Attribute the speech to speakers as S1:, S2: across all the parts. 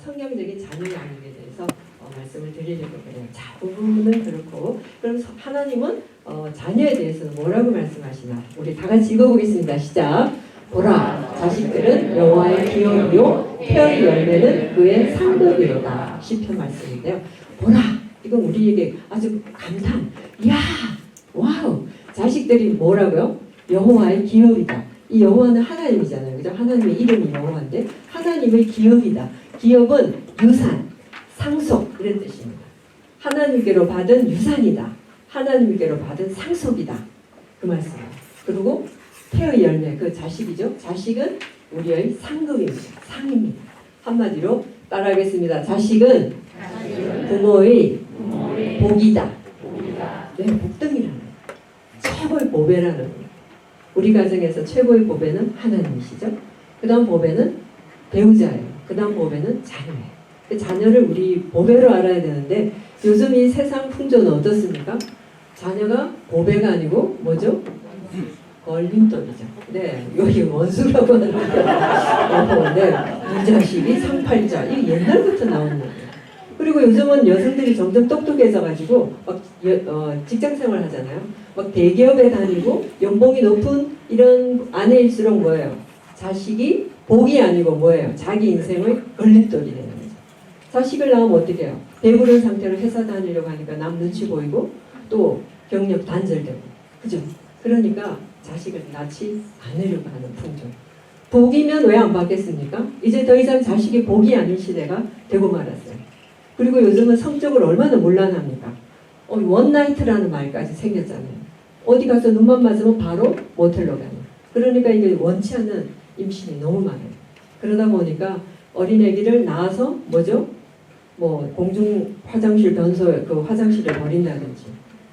S1: 성경적인 자녀 양육에 대해서 말씀을 드리려고 그래요. 자, 그 부분은 그렇고, 그럼 하나님은 자녀에 대해서는 뭐라고 말씀하시나? 우리 다 같이 읽어보겠습니다. 시작. 보라, 자식들은 여호와의 기업이요 펴의 열매는 그의 상급이로다. 시편 말씀인데요. 보라, 이건 우리에게 아주 감탄. 이야, 와우, 자식들이 뭐라고요? 여호와의 기업이다. 이 여호와는 하나님이잖아요. 그죠? 하나님의 이름이 여호와인데 하나님의 기업이다. 기업은 유산, 상속 이런 뜻입니다. 하나님께로 받은 유산이다. 하나님께로 받은 상속이다. 그 말씀이에요. 그리고 태의 열매, 그 자식이죠. 자식은 우리의 상급입니다. 상입니다. 한마디로 따라하겠습니다. 자식은 부모의 복이다. 네, 복등이라는 거예요. 최고의 보배라는 거예요. 우리 가정에서 최고의 보배는 하나님이시죠. 그 다음 보배는 배우자예요. 그 다음 보배는 자녀예요. 그 자녀를 우리 보배로 알아야 되는데 요즘 이 세상 풍조는 어떻습니까? 자녀가 보배가 아니고 뭐죠? 걸림돌이죠. 네, 여기 원수라고 하는 거예요. 네, 이 자식이 상팔자. 이게 옛날부터 나오는 거예요. 그리고 요즘은 여성들이 점점 똑똑해져가지고 막 직장생활 하잖아요. 막 대기업에 다니고 연봉이 높은 이런 아내일수록 뭐예요? 자식이 복이 아니고 뭐예요? 자기 인생의 걸림돌이 되는 거죠. 자식을 낳으면 어떻게 해요? 배부른 상태로 회사 다니려고 하니까 남 눈치 보이고 또 경력 단절되고, 그죠? 그러니까 자식을 낳지 않으려고 하는 풍조. 복이면 왜 안 받겠습니까? 이제 더 이상 자식이 복이 아닌 시대가 되고 말았어요. 그리고 요즘은 성적을 얼마나 문란합니까? 원나이트라는 말까지 생겼잖아요. 어디 가서 눈만 맞으면 바로 모텔로 가는. 그러니까 이게 원치 않는 임신이 너무 많아요. 그러다 보니까 어린애기를 낳아서 뭐죠? 뭐 공중 화장실 변소 그 화장실에 버린다든지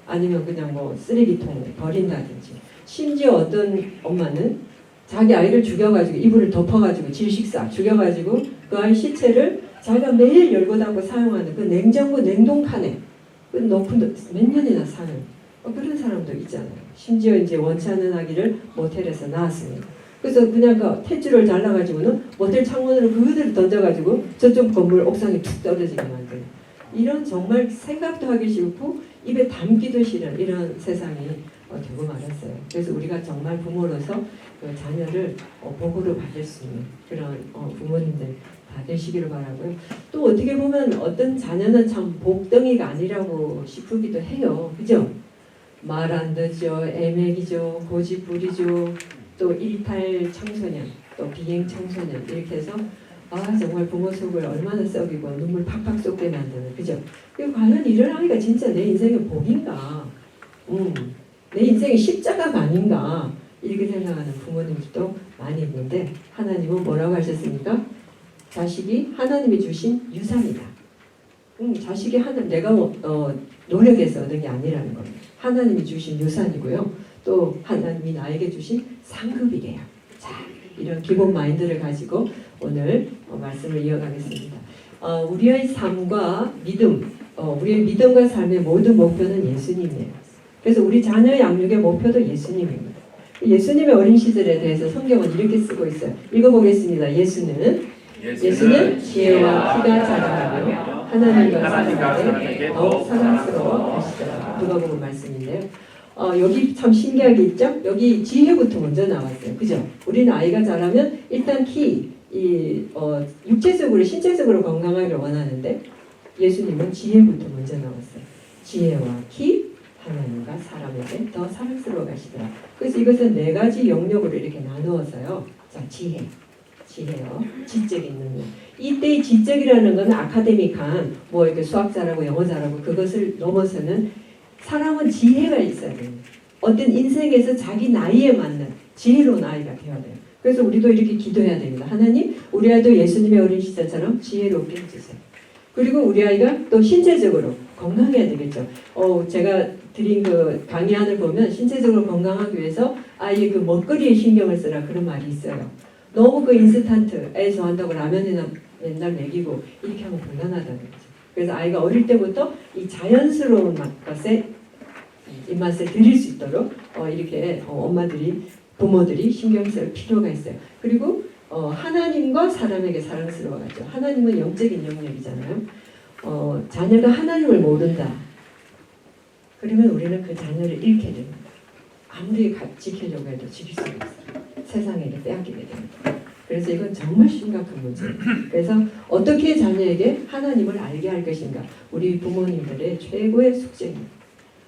S1: 아니면 그냥 뭐 쓰레기통에 버린다든지, 심지어 어떤 엄마는 자기 아이를 죽여가지고 이불을 덮어가지고 질식사 죽여가지고 그 아이 시체를 자기가 매일 열고 닫고 사용하는 그 냉장고 냉동칸에 넣고 몇 년이나 사는 그런 사람도 있잖아요. 심지어 이제 원치 않는 아기를 모텔에서 낳았습니다. 그래서 그냥 그 탯줄을 잘라가지고는 모텔 창문으로 그대로 던져가지고 저쪽 건물 옥상에 툭 떨어지게 만드는, 이런 정말 생각도 하기 싫고 입에 담기도 싫은 이런 세상이 되고 말았어요. 그래서 우리가 정말 부모로서 그 자녀를 복으로 받을 수 있는 그런 부모님들 다 되시기를 바라고요. 또 어떻게 보면 어떤 자녀는 참 복덩이가 아니라고 싶기도 해요. 그죠? 말 안 듣죠, 애매기죠, 고집부리죠, 또 일탈 청소년, 또 비행 청소년, 이렇게 해서 정말 부모 속을 얼마나 썩이고 눈물 팍팍 쏟게 만드는, 그죠? 그리고 과연 이런 아이가 진짜 내 인생의 복인가? 내 인생의 십자가가 아닌가? 이렇게 생각하는 부모님들도 많이 있는데, 하나님은 뭐라고 하셨습니까? 자식이 하나님이 주신 유산이다. 자식이 내가 노력해서 얻은 게 아니라는 겁니다. 하나님이 주신 유산이고요. 또 하나님이 나에게 주신 상급이래요. 자, 이런 기본 마인드를 가지고 오늘 말씀을 이어가겠습니다. 우리의 삶과 믿음, 우리의 믿음과 삶의 모든 목표는 예수님이에요. 그래서 우리 자녀 양육의 목표도 예수님입니다. 예수님의 어린 시절에 대해서 성경은 이렇게 쓰고 있어요. 읽어보겠습니다. 예수는 지혜와 키가 자라나며 하나님과 사람에게 더욱 사랑스러워 하시더라. 누가복음 말씀인데요. 여기 참 신기하게 있죠? 여기 지혜부터 먼저 나왔어요. 그죠? 우리는 아이가 자라면 일단 육체적으로, 신체적으로 건강하기를 원하는데 예수님은 지혜부터 먼저 나왔어요. 지혜와 키, 하나님과 사람에게 더 사랑스러워 가시더라. 그래서 이것은 4가지 영역으로 이렇게 나누어서요. 자, 지혜요. 지적인 능력. 이때의 지적이라는 건 아카데믹한 뭐 이렇게 수학 잘하고 영어 잘하고 그것을 넘어서는 사람은 지혜가 있어야 됩니다. 어떤 인생에서 자기 나이에 맞는 지혜로운 아이가 되어야 돼요. 그래서 우리도 이렇게 기도해야 됩니다. 하나님, 우리 아이도 예수님의 어린 시절처럼 지혜롭게 해주세요. 그리고 우리 아이가 또 신체적으로 건강해야 되겠죠. 제가 드린 그 강의안을 보면 신체적으로 건강하기 위해서 아이의 그 먹거리에 신경을 쓰라 그런 말이 있어요. 너무 그 인스턴트, 애 좋아한다고 라면이나 맨날 먹이고 이렇게 하면 곤란하다는 거죠. 그래서 아이가 어릴 때부터 이 자연스러운 맛에 입맛을 들일 수 있도록 이렇게 엄마들이, 부모들이 신경 쓸 필요가 있어요. 그리고 하나님과 사람에게 사랑스러워가죠. 하나님은 영적인 영역이잖아요. 자녀가 하나님을 모른다. 그러면 우리는 그 자녀를 잃게 됩니다. 아무리 지키려고 해도 지킬 수가 없어요. 세상에게 빼앗기게 됩니다. 그래서 이건 정말 심각한 문제예요. 그래서 어떻게 자녀에게 하나님을 알게 할 것인가, 우리 부모님들의 최고의 숙제입니다.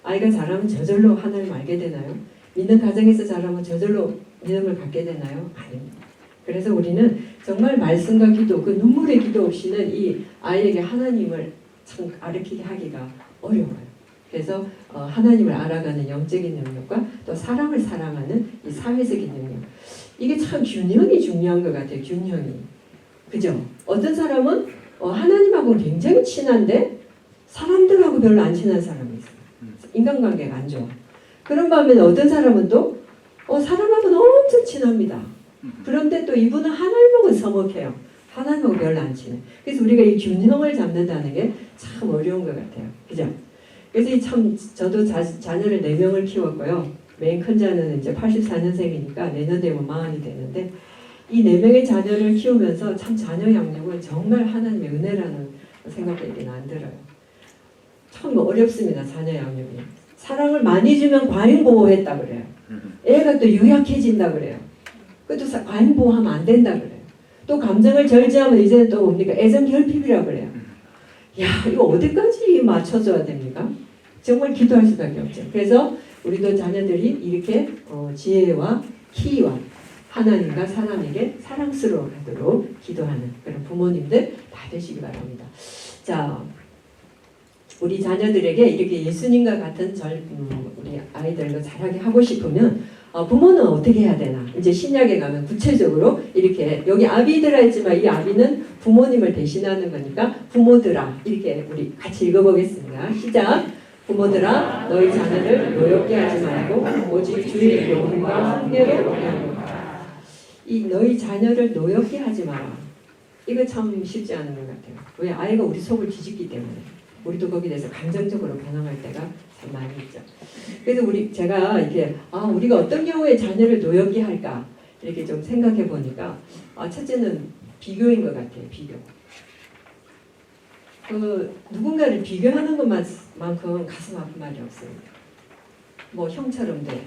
S1: 아이가 자라면 저절로 하나님을 알게 되나요? 믿는 가정에서 자라면 저절로 믿음을 갖게 되나요? 아닙니다. 그래서 우리는 정말 말씀과 기도, 그 눈물의 기도 없이는 이 아이에게 하나님을 참 가르치게 하기가 어려워요. 그래서 하나님을 알아가는 영적인 능력과 또 사람을 사랑하는 이 사회적인 능력, 이게 참 균형이 중요한 것 같아요. 균형이. 그죠? 어떤 사람은 하나님하고 굉장히 친한데 사람들하고 별로 안 친한 사람이 있어요. 인간관계가 안 좋아. 그런 반면에 어떤 사람은 또 사람하고는 엄청 친합니다. 그런데 또 이분은 하나님하고는 서먹해요. 하나님하고 별로 안 친해. 그래서 우리가 이 균형을 잡는다는 게 참 어려운 것 같아요. 그죠? 그래서 저도 자녀를 4명을 키웠고요. 맨 큰 자는 이제 84년생이니까 내년 되면 40이 되는데, 이 4명의 자녀를 키우면서 참 자녀 양육은 정말 하나님의 은혜라는 생각밖에 안 들어요. 참 어렵습니다. 자녀 양육이. 사랑을 많이 주면 과잉 보호했다 그래요. 애가 또 유약해진다 그래요. 그것도 과잉 보호하면 안 된다 그래요. 또 감정을 절제하면 이제는 또 뭡니까? 애정 결핍이라 그래요. 야, 이거 어디까지 맞춰줘야 됩니까? 정말 기도할 수밖에 없죠. 그래서 우리도 자녀들이 이렇게 지혜와 희와 하나님과 사람에게 사랑스러워하도록 기도하는 그런 부모님들 다 되시기 바랍니다. 자, 우리 자녀들에게 이렇게 예수님과 같은 우리 아이들과 자라게 하고 싶으면 부모는 어떻게 해야 되나? 이제 신약에 가면 구체적으로 이렇게, 여기 아비들아 했지만 이 아비는 부모님을 대신하는 거니까 부모들아, 이렇게 우리 같이 읽어보겠습니다. 시작. 부모들아, 너희 자녀를 노엽게 하지 말고 오직 주의 교훈과 훈계로 하라. 이 너희 자녀를 노엽게 하지 마라. 이거 참 쉽지 않은 것 같아요. 왜? 아이가 우리 속을 뒤집기 때문에. 우리도 거기에 대해서 감정적으로 반응할 때가 참 많이 있죠. 그래서 제가 이렇게 우리가 어떤 경우에 자녀를 노엽게 할까 이렇게 좀 생각해 보니까 첫째는 비교인 것 같아요. 비교. 누군가를 비교하는 것만큼 가슴 아픈 말이 없습니다. 뭐 형처럼 돼,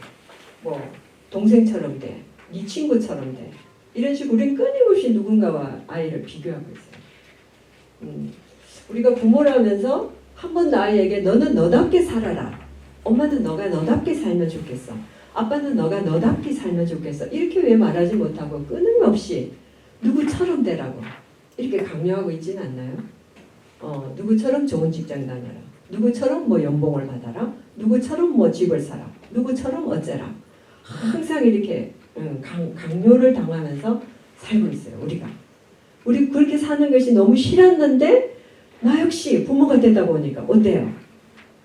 S1: 뭐 동생처럼 돼, 네 친구처럼 돼, 이런 식으로 우리는 끊임없이 누군가와 아이를 비교하고 있어요. 우리가 부모라면서 한 번도 아이에게 너는 너답게 살아라. 엄마는 너가 너답게 살면 좋겠어. 아빠는 너가 너답게 살면 좋겠어. 이렇게 왜 말하지 못하고 끊임없이 누구처럼 되라고 이렇게 강요하고 있지는 않나요? 누구처럼 좋은 직장 다녀라. 누구처럼 뭐 연봉을 받아라. 누구처럼 뭐 집을 사라. 누구처럼 어째라. 항상 이렇게 강요를 당하면서 살고 있어요. 우리 그렇게 사는 것이 너무 싫었는데 나 역시 부모가 되다 보니까 어때요?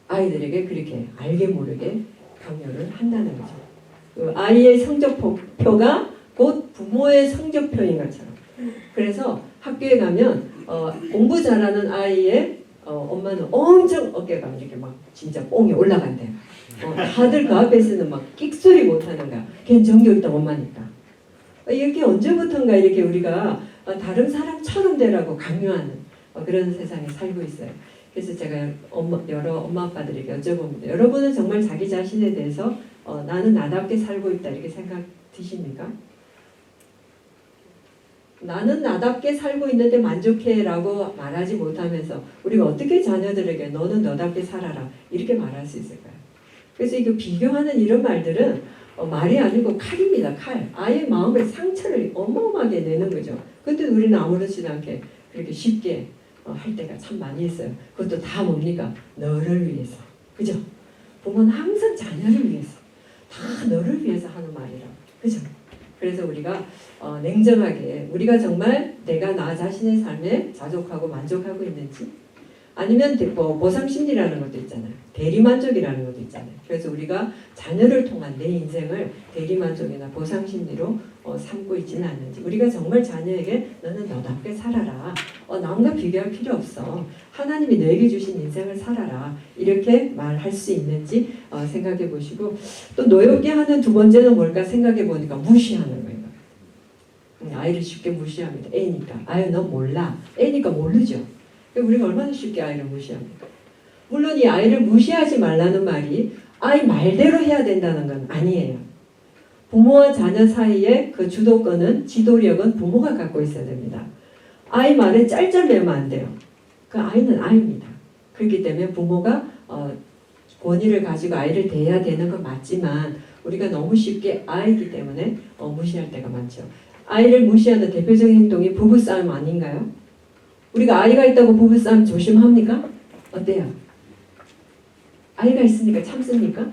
S1: 아이들에게 그렇게 알게 모르게 강요를 한다는 거죠. 아이의 성적표가 곧 부모의 성적표인 것처럼. 그래서 학교에 가면 공부 잘하는 아이의 엄마는 엄청 어깨가 이렇게 막 진짜 뽕이 올라간대요. 다들 그 앞에서는 막 끽소리 못하는 거야. 걔는 정교했던 엄마니까. 이렇게 언제부턴가 이렇게 우리가 다른 사람처럼 되라고 강요하는 그런 세상에 살고 있어요. 그래서 제가 여러 엄마 아빠들에게 여쭤봅니다. 여러분은 정말 자기 자신에 대해서 나는 나답게 살고 있다 이렇게 생각 드십니까? 나는 나답게 살고 있는데 만족해 라고 말하지 못하면서 우리가 어떻게 자녀들에게 너는 너답게 살아라 이렇게 말할 수 있을까요? 그래서 이거 비교하는 이런 말들은 말이 아니고 칼입니다. 칼. 아이의 마음에 상처를 어마어마하게 내는 거죠. 근데 우리는 아무렇지도 않게 그렇게 쉽게 할 때가 참 많이 있어요. 그것도 다 뭡니까? 너를 위해서. 그죠? 부모는 항상 자녀를 위해서. 다 너를 위해서 하는 말이라. 그죠? 그래서 우리가 냉정하게 우리가 정말 내가 나 자신의 삶에 자족하고 만족하고 있는지, 아니면 보상심리라는 것도 있잖아요. 대리만족이라는 것도 있잖아요. 그래서 우리가 자녀를 통한 내 인생을 대리만족이나 보상심리로 삼고 있지는 않는지, 우리가 정말 자녀에게 너는 너답게 살아라, 남과 비교할 필요 없어, 하나님이 너에게 주신 인생을 살아라 이렇게 말할 수 있는지 생각해 보시고, 또 노엽게 하는 두 번째는 뭘까 생각해 보니까 무시하는 거예요. 아이를 쉽게 무시합니다. 애니까. 아유 너 몰라. 애니까 모르죠. 우리가 얼마나 쉽게 아이를 무시합니까? 물론 이 아이를 무시하지 말라는 말이 아이 말대로 해야 된다는 건 아니에요. 부모와 자녀 사이의 그 주도권은, 지도력은 부모가 갖고 있어야 됩니다. 아이 말에 짤짤매면 안 돼요. 그 아이는 아이입니다. 그렇기 때문에 부모가 권위를 가지고 아이를 대해야 되는 건 맞지만 우리가 너무 쉽게 아이기 때문에 무시할 때가 많죠. 아이를 무시하는 대표적인 행동이 부부싸움 아닌가요? 우리가 아이가 있다고 부부싸움 조심합니까? 어때요? 아이가 있으니까 참습니까?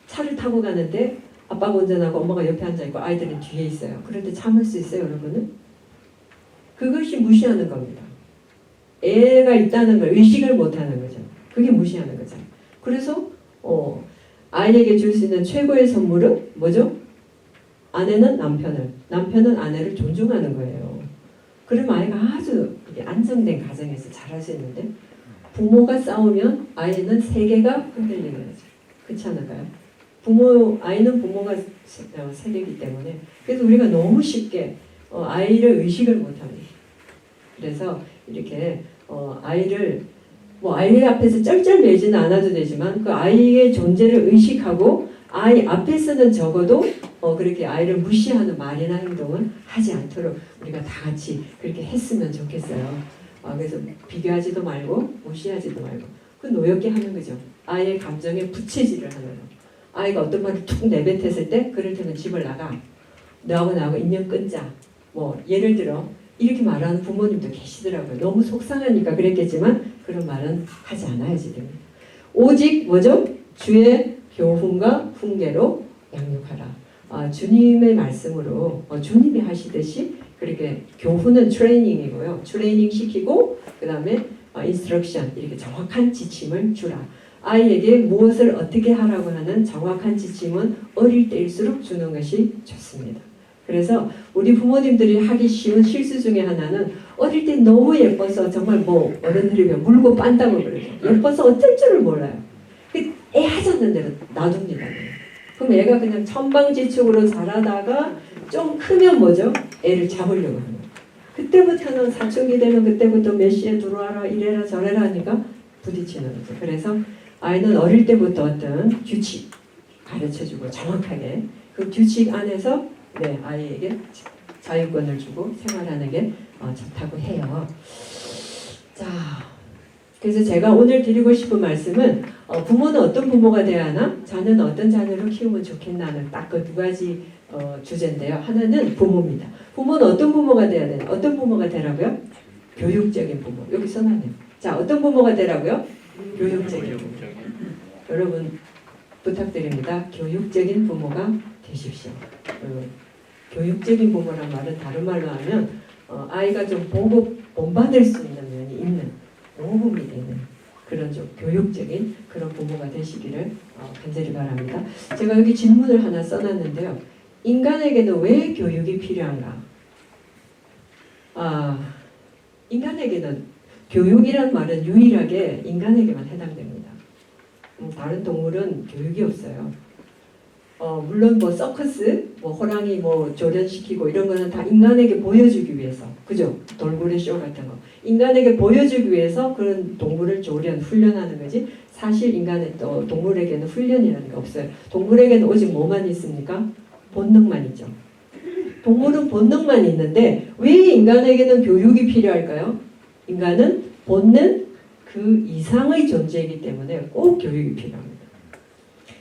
S1: 차를 타고 가는데 아빠가 운전하고 엄마가 옆에 앉아있고 아이들은 뒤에 있어요. 그럴 때 참을 수 있어요, 여러분은? 그것이 무시하는 겁니다. 애가 있다는 걸 의식을 못하는 거죠. 그게 무시하는 거죠. 그래서 아이에게 줄 수 있는 최고의 선물은 뭐죠? 아내는 남편을, 남편은 아내를 존중하는 거예요. 그러면 아이가 아주 안정된 가정에서 자랄 수 있는데 부모가 싸우면 아이는 세계가 흔들리는 거죠. 그렇지 않을까요? 아이는 부모가 세계이기 때문에 그래서 우리가 너무 쉽게 아이를 의식을 못합니다. 그래서 이렇게 아이를 아이 앞에서 쩔쩔매지는 않아도 되지만 그 아이의 존재를 의식하고 아이 앞에서는 적어도 그렇게 아이를 무시하는 말이나 행동은 하지 않도록 우리가 다 같이 그렇게 했으면 좋겠어요. 그래서 비교하지도 말고 무시하지도 말고 그 노엽게 하는 거죠. 아이의 감정에 부채질을 하는 거. 아이가 어떤 말을 툭 내뱉었을 때 그럴테면 집을 나가. 너하고 나하고 인연 끊자. 예를 들어 이렇게 말하는 부모님도 계시더라고요. 너무 속상하니까 그랬겠지만 그런 말은 하지 않아야지 됩니다. 오직 뭐죠? 주의 교훈과 훈계로 양육하라. 주님의 말씀으로 주님이 하시듯이 그렇게 교훈은 트레이닝이고요. 트레이닝 시키고 그 다음에 인스트럭션 이렇게 정확한 지침을 주라. 아이에게 무엇을 어떻게 하라고 하는 정확한 지침은 어릴 때일수록 주는 것이 좋습니다. 그래서 우리 부모님들이 하기 쉬운 실수 중에 하나는 어릴 때 너무 예뻐서 정말 어른들이 물고 빤다고 그러죠. 예뻐서 어쩔 줄을 몰라요. 애 하자는 대로 놔둡니다. 그럼 애가 그냥 천방지축으로 자라다가 좀 크면 뭐죠? 애를 잡으려고 하는 거예요. 그때부터는 사춘기 되면 그때부터 몇 시에 들어와라 이래라 저래라 하니까 부딪히는 거죠. 그래서 아이는 어릴 때부터 어떤 규칙 가르쳐주고 정확하게 그 규칙 안에서 아이에게 자유권을 주고 생활하는 게 좋다고 해요. 자, 그래서 제가 오늘 드리고 싶은 말씀은 부모는 어떤 부모가 돼야 하나? 자녀는 어떤 자녀로 키우면 좋겠나는 딱 그 두 가지 주제인데요. 하나는 부모입니다. 부모는 어떤 부모가 돼야 되나? 어떤 부모가 되라고요? 교육적인 부모. 여기 써놨네요. 자, 어떤 부모가 되라고요? 교육적인 부모. 여러분 부탁드립니다. 교육적인 부모가 되십시오. 교육적인 부모란 말은 다른 말로 하면 아이가 좀 보고 본받을 수 있는 면이 있는 모범이 되는 그런 좀 교육적인 그런 부모가 되시기를 간절히 바랍니다. 제가 여기 질문을 하나 써놨는데요. 인간에게는 왜 교육이 필요한가? 인간에게는 교육이란 말은 유일하게 인간에게만 해당됩니다. 다른 동물은 교육이 없어요. 물론 서커스, 호랑이 조련시키고 이런 거는 다 인간에게 보여주기 위해서, 그죠? 돌고래 쇼 같은 거. 인간에게 보여주기 위해서 그런 동물을 훈련하는 거지. 사실 동물에게는 훈련이라는 게 없어요. 동물에게는 오직 뭐만 있습니까? 본능만 있죠. 동물은 본능만 있는데 왜 인간에게는 교육이 필요할까요? 인간은 본능 그 이상의 존재이기 때문에 꼭 교육이 필요합니다.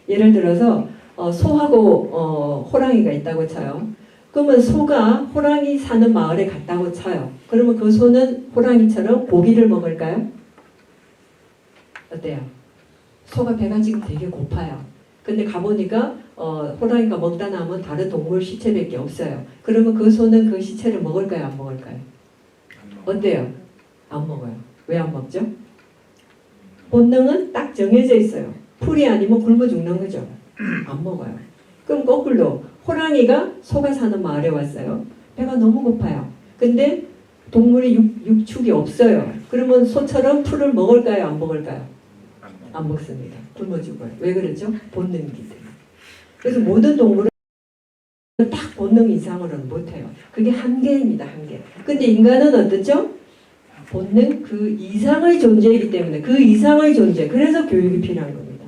S1: 예를 들어서 소하고 호랑이가 있다고 쳐요. 그러면 소가 호랑이 사는 마을에 갔다고 쳐요. 그러면 그 소는 호랑이처럼 고기를 먹을까요? 어때요? 소가 배가 지금 되게 고파요. 근데 가보니까 호랑이가 먹다 남은 다른 동물 시체밖에 없어요. 그러면 그 소는 그 시체를 먹을까요? 안 먹을까요? 어때요? 안 먹어요. 왜 안 먹죠? 본능은 딱 정해져 있어요. 풀이 아니면 굶어 죽는 거죠. 안 먹어요. 그럼 거꾸로 호랑이가 소가 사는 마을에 왔어요. 배가 너무 고파요. 근데 동물이 육축이 없어요. 그러면 소처럼 풀을 먹을까요? 안 먹을까요? 안 먹습니다. 굶어 죽어요. 왜 그랬죠? 본능이기 때문에. 그래서 모든 동물은 딱 본능 이상으로는 못해요. 그게 한계입니다. 한계. 근데 인간은 어떻죠? 본능 그 이상의 존재이기 때문에 그 이상의 존재. 그래서 교육이 필요한 겁니다.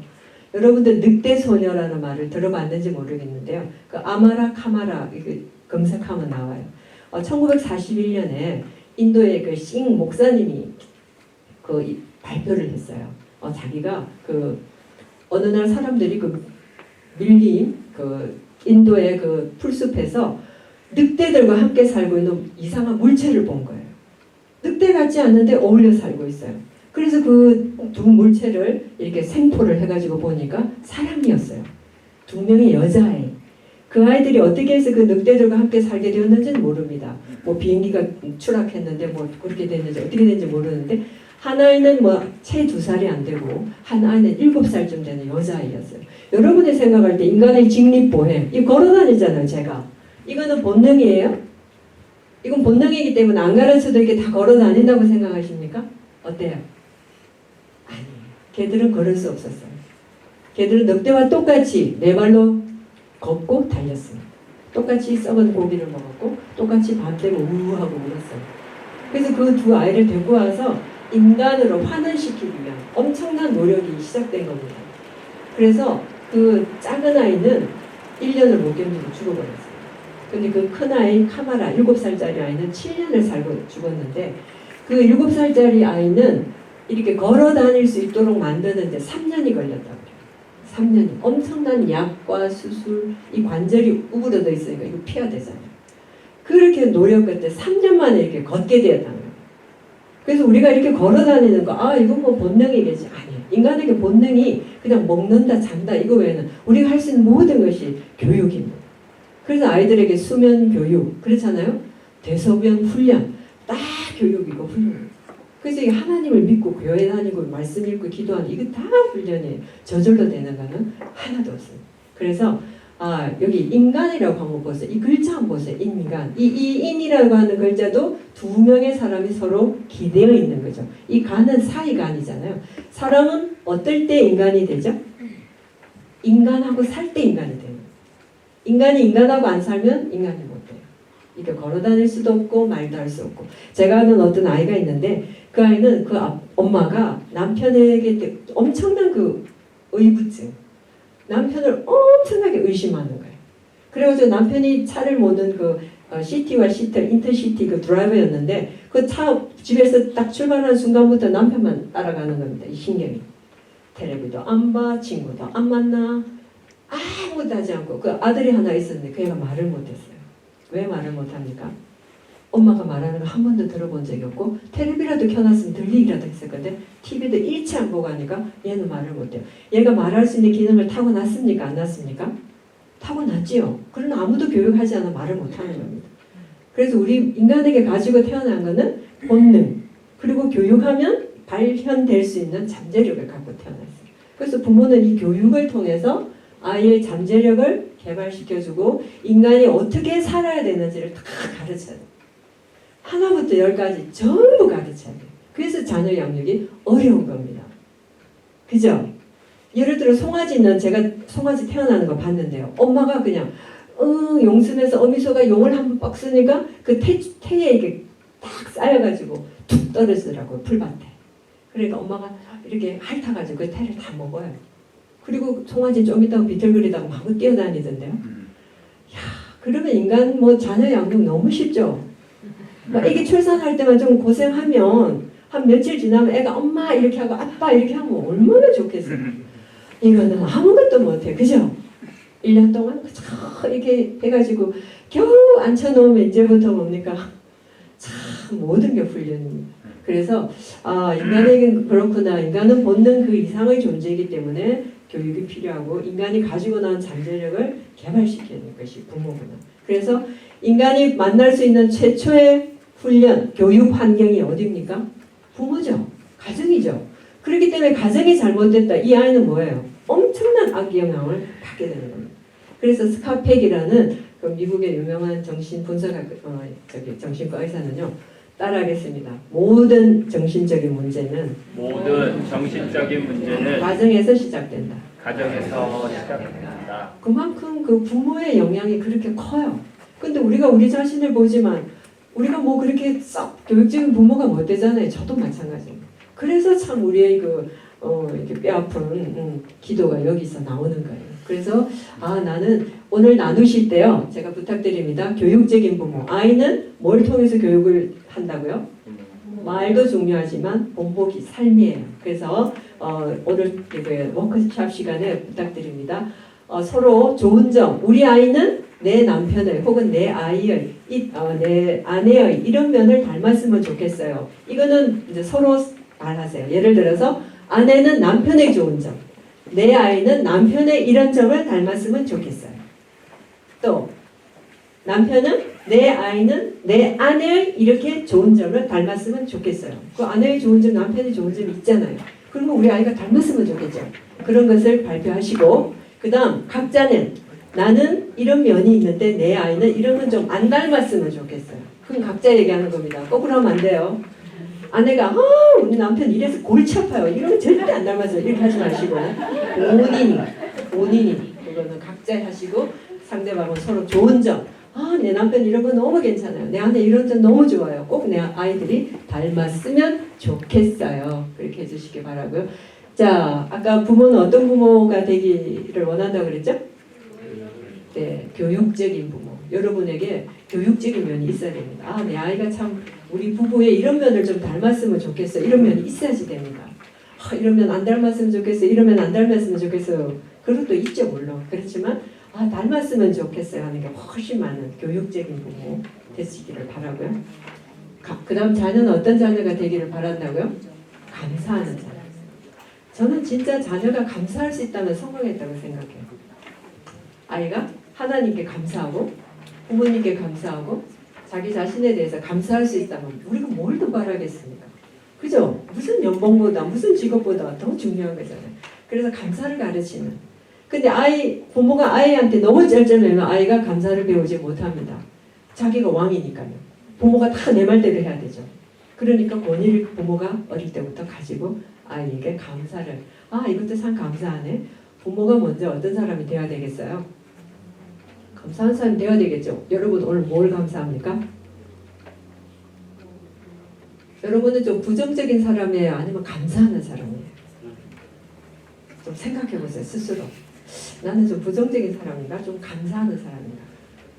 S1: 여러분들 늑대 소녀라는 말을 들어봤는지 모르겠는데요. 그 아마라 카마라 이거 검색하면 나와요. 1941년에 인도의 그 싱 목사님이 그 발표를 했어요. 자기가 그 어느 날 사람들이 그 밀림 그 인도의 그 풀숲에서 늑대들과 함께 살고 있는 이상한 물체를 본 거예요. 늑대 같지 않은데 어울려 살고 있어요. 그래서 그 두 물체를 이렇게 생포를 해가지고 보니까 사람이었어요. 두 명의 여자아이. 그 아이들이 어떻게 해서 그 늑대들과 함께 살게 되었는지는 모릅니다. 뭐 비행기가 추락했는데 뭐 그렇게 됐는지 어떻게 됐는지 모르는데 하나는 뭐 채 2살이 안 되고 하나는 7살쯤 되는 여자아이였어요. 여러분이 생각할 때 인간의 직립보행 이 걸어다니잖아요. 제가 이거는 본능이에요? 이건 본능이기 때문에 안 가르쳐도 이렇게 다 걸어다닌다고 생각하십니까? 어때요? 아니에요. 걔들은 걸을 수 없었어요. 걔들은 늑대와 똑같이 네 발로 걷고 달렸습니다. 똑같이 썩은 고기를 먹었고 똑같이 밤되면 우우하고 울었어요. 그래서 그 두 아이를 데리고 와서 인간으로 환원시키기 위한 엄청난 노력이 시작된 겁니다. 그래서 그 작은 아이는 1년을 못 견디고 죽어버렸어요. 근데 그 큰 아이 카마라 7살짜리 아이는 7년을 살고 죽었는데 그 7살짜리 아이는 이렇게 걸어 다닐 수 있도록 만드는데 3년이 걸렸다고 해요. 3년이. 엄청난 약과 수술, 이 관절이 우그러져 있으니까 이거 피해야 되잖아요. 그렇게 노력 끝에 3년 만에 이렇게 걷게 되었다는 거예요. 그래서 우리가 이렇게 걸어 다니는 거, 이건 뭐 본능이겠지. 아니에요. 인간에게 본능이 그냥 먹는다, 잔다, 이거 외에는 우리가 할 수 있는 모든 것이 교육입니다. 그래서 아이들에게 수면 교육, 그렇잖아요? 대소변 훈련, 딱 교육이고 훈련. 그래서 이게 하나님을 믿고 교회 다니고 말씀 읽고 기도하는 이거 다 훈련이에요. 저절로 되는 거는 하나도 없습니다. 그래서 여기 인간이라고 한번 보세요. 이 글자 한번 보세요. 인간. 이 인이라고 하는 글자도 두 명의 사람이 서로 기대어 있는 거죠. 이 간은 사이간이잖아요. 사람은 어떨 때 인간이 되죠? 인간하고 살 때 인간이 돼요. 인간이 인간하고 안 살면 인간이 못 돼요. 이렇게 걸어 다닐 수도 없고 말도 할 수 없고. 제가 아는 어떤 아이가 있는데 그 아이는 그 엄마가 남편에게 엄청난 그 의부증, 남편을 엄청나게 의심하는 거예요. 그래가지고 남편이 차를 모는 그 시티와 시트, 인터시티 그 드라이버였는데 그 차 집에서 딱 출발하는 순간부터 남편만 따라가는 겁니다. 이 신경이. 텔레비도 안 봐, 친구도 안 만나, 아무것도 하지 않고. 그 아들이 하나 있었는데 그 애가 말을 못했어요. 왜 말을 못합니까? 엄마가 말하는 거 한 번도 들어본 적이 없고 텔레비라도 켜놨으면 들리기라도 했었거든. TV도 일치 안 보고 하니까 얘는 말을 못해요. 얘가 말할 수 있는 기능을 타고났습니까? 안 났습니까? 타고났지요. 그러나 아무도 교육하지 않아 말을 못하는 겁니다. 그래서 우리 인간에게 가지고 태어난 거는 본능, 그리고 교육하면 발현될 수 있는 잠재력을 갖고 태어났어요. 그래서 부모는 이 교육을 통해서 아이의 잠재력을 개발시켜주고 인간이 어떻게 살아야 되는지를 다 가르쳐야 돼요. 하나부터 10까지 전부 가르쳐야 돼요. 그래서 자녀 양육이 어려운 겁니다. 그죠? 예를 들어 송아지는 제가 송아지 태어나는 거 봤는데요. 엄마가 그냥 용순에서 어미소가 용을 한번 빡 쓰니까 그 태에 이렇게 딱 쌓여가지고 툭 떨어지더라고요. 풀밭에. 그러니까 엄마가 이렇게 핥아가지고 그 태를 다 먹어요. 그리고 송아지 좀 있다가 비틀거리다가 막 뛰어다니던데요. 야, 그러면 인간 뭐 자녀 양육 너무 쉽죠? 애기 출산할 때만 좀 고생하면 한 며칠 지나면 애가 엄마 이렇게 하고 아빠 이렇게 하면 얼마나 좋겠어요. 이거는 아무것도 못해. 그죠? 1년 동안 이렇게 해가지고 겨우 앉혀놓으면 이제부터 뭡니까? 참 모든 게 훈련입니다. 그래서 인간에겐 그렇구나. 인간은 본능 그 이상의 존재이기 때문에 교육이 필요하고 인간이 가지고 나온 잠재력을 개발시키는 것이 부모구나. 그래서 인간이 만날 수 있는 최초의 훈련, 교육 환경이 어디입니까? 부모죠. 가정이죠. 그렇기 때문에 가정이 잘못됐다. 이 아이는 뭐예요? 엄청난 악영향을 받게 되는 겁니다. 그래서 스카펙이라는 그 미국의 유명한 정신분석학 정신과 의사는요. 따라하겠습니다. 모든 정신적인 문제는
S2: 가정에서 시작된다.
S3: 가정에서 시작된다.
S1: 그만큼 그 부모의 영향이 그렇게 커요. 근데 우리가 우리 자신을 보지만 우리가 뭐 그렇게 썩 교육적인 부모가 못 되잖아요. 저도 마찬가지입니다. 그래서 참 우리의 이렇게 뼈아픈 기도가 여기서 나오는 거예요. 그래서 나는 오늘 나누실 때요. 제가 부탁드립니다. 교육적인 부모. 아이는 뭘 통해서 교육을 한다고요? 말도 중요하지만 본보기 삶이에요. 그래서 오늘 워크숍 시간에 부탁드립니다. 서로 좋은 점, 우리 아이는 내 남편의 혹은 내 아이의 내 아내의 이런 면을 닮았으면 좋겠어요. 이거는 이제 서로 말하세요. 예를 들어서 아내는 남편의 좋은 점, 내 아이는 남편의 이런 점을 닮았으면 좋겠어요. 또 남편은 내 아이는 내 아내의 이렇게 좋은 점을 닮았으면 좋겠어요. 그 아내의 좋은 점, 남편의 좋은 점이 있잖아요. 그러면 우리 아이가 닮았으면 좋겠죠. 그런 것을 발표하시고 그 다음 각자는 나는 이런 면이 있는데 내 아이는 이런 건 좀 안 닮았으면 좋겠어요. 그럼 각자 얘기하는 겁니다. 거꾸로 하면 안 돼요. 아내가 우리 남편 이래서 골치 아파요. 이러면 절대 안 닮았어요. 이렇게 하지 마시고 본인이 그거는 각자 하시고 상대방은 서로 좋은 점. 내 남편 이런 거 너무 괜찮아요. 내 아내 이런 점 너무 좋아요. 꼭 내 아이들이 닮았으면 좋겠어요. 그렇게 해주시기 바라고요. 자, 아까 부모는 어떤 부모가 되기를 원한다고 그랬죠? 네, 교육적인 부모. 여러분에게 교육적인 면이 있어야 됩니다. 내 아이가 참 우리 부부의 이런 면을 좀 닮았으면 좋겠어. 이런 면이 있어야지 됩니다. 이런 면 안 닮았으면 좋겠어. 이런 면 안 닮았으면 좋겠어. 그런 것도 있죠, 물론. 그렇지만 닮았으면 좋겠어요 하는 게 훨씬 많은 교육적인 부모 되시기를 바라고요. 그 다음 자녀는 어떤 자녀가 되기를 바란다고요? 감사하는 자녀. 저는 진짜 자녀가 감사할 수 있다면 성공했다고 생각해요. 아이가 하나님께 감사하고 부모님께 감사하고 자기 자신에 대해서 감사할 수 있다면 우리가 뭘 더 바라겠습니까? 그죠? 무슨 연봉보다 무슨 직업보다 더 중요한 거잖아요. 그래서 감사를 가르치는. 근데 부모가 아이한테 너무 쩔쩔매면 아이가 감사를 배우지 못합니다. 자기가 왕이니까요. 부모가 다 내 말대로 해야 되죠. 그러니까 권위를 부모가 어릴 때부터 가지고 아이에게 감사를 이것도 참 감사하네. 부모가 먼저 어떤 사람이 되어야 되겠어요? 감사한 사람이 되어야 되겠죠. 여러분 오늘 뭘 감사합니까? 여러분은 좀 부정적인 사람이에요? 아니면 감사하는 사람이에요? 좀 생각해보세요. 스스로. 나는 좀 부정적인 사람인가? 좀 감사하는 사람인가?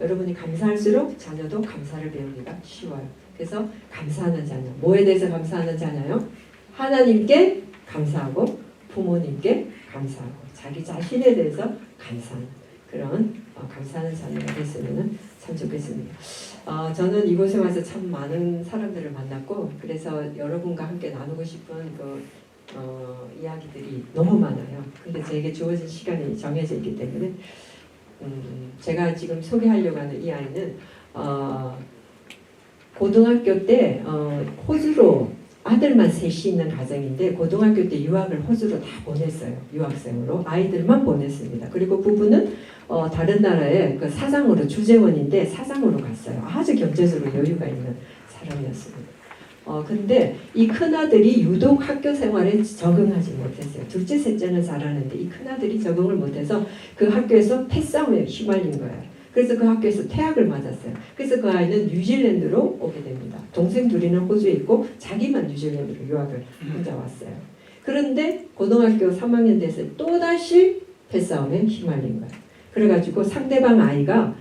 S1: 여러분이 감사할수록 자녀도 감사를 배우기가 쉬워요. 그래서 감사하는 자녀. 뭐에 대해서 감사하는 자녀요? 하나님께 감사하고 부모님께 감사하고 자기 자신에 대해서 감사하는 그런 감사하는 자녀가 됐으면 참 좋겠습니다. 저는 이곳에 와서 참 많은 사람들을 만났고 그래서 여러분과 함께 나누고 싶은 이야기들이 너무 많아요. 근데 제게 주어진 시간이 정해져 있기 때문에 제가 지금 소개하려고 하는 이 아이는 고등학교 때 호주로 아들만 셋이 있는 가정인데 고등학교 때 유학을 호주로 다 보냈어요. 유학생으로 아이들만 보냈습니다. 그리고 부부는 다른 나라의 그 사장으로 주재원인데 사장으로 갔어요. 아주 경제적으로 여유가 있는 사람이었습니다. 근데 이 큰아들이 유독 학교 생활에 적응하지 못했어요. 둘째, 셋째는 잘하는데 이 큰아들이 적응을 못해서 그 학교에서 패싸움에 휘말린 거예요. 그래서 그 학교에서 퇴학을 맞았어요. 그래서 그 아이는 뉴질랜드로 오게 됩니다. 동생 둘이는 호주에 있고 자기만 뉴질랜드로 유학을 혼자 왔어요. 그런데 고등학교 3학년 돼서 또다시 패싸움에 휘말린 거예요. 그래가지고 상대방 아이가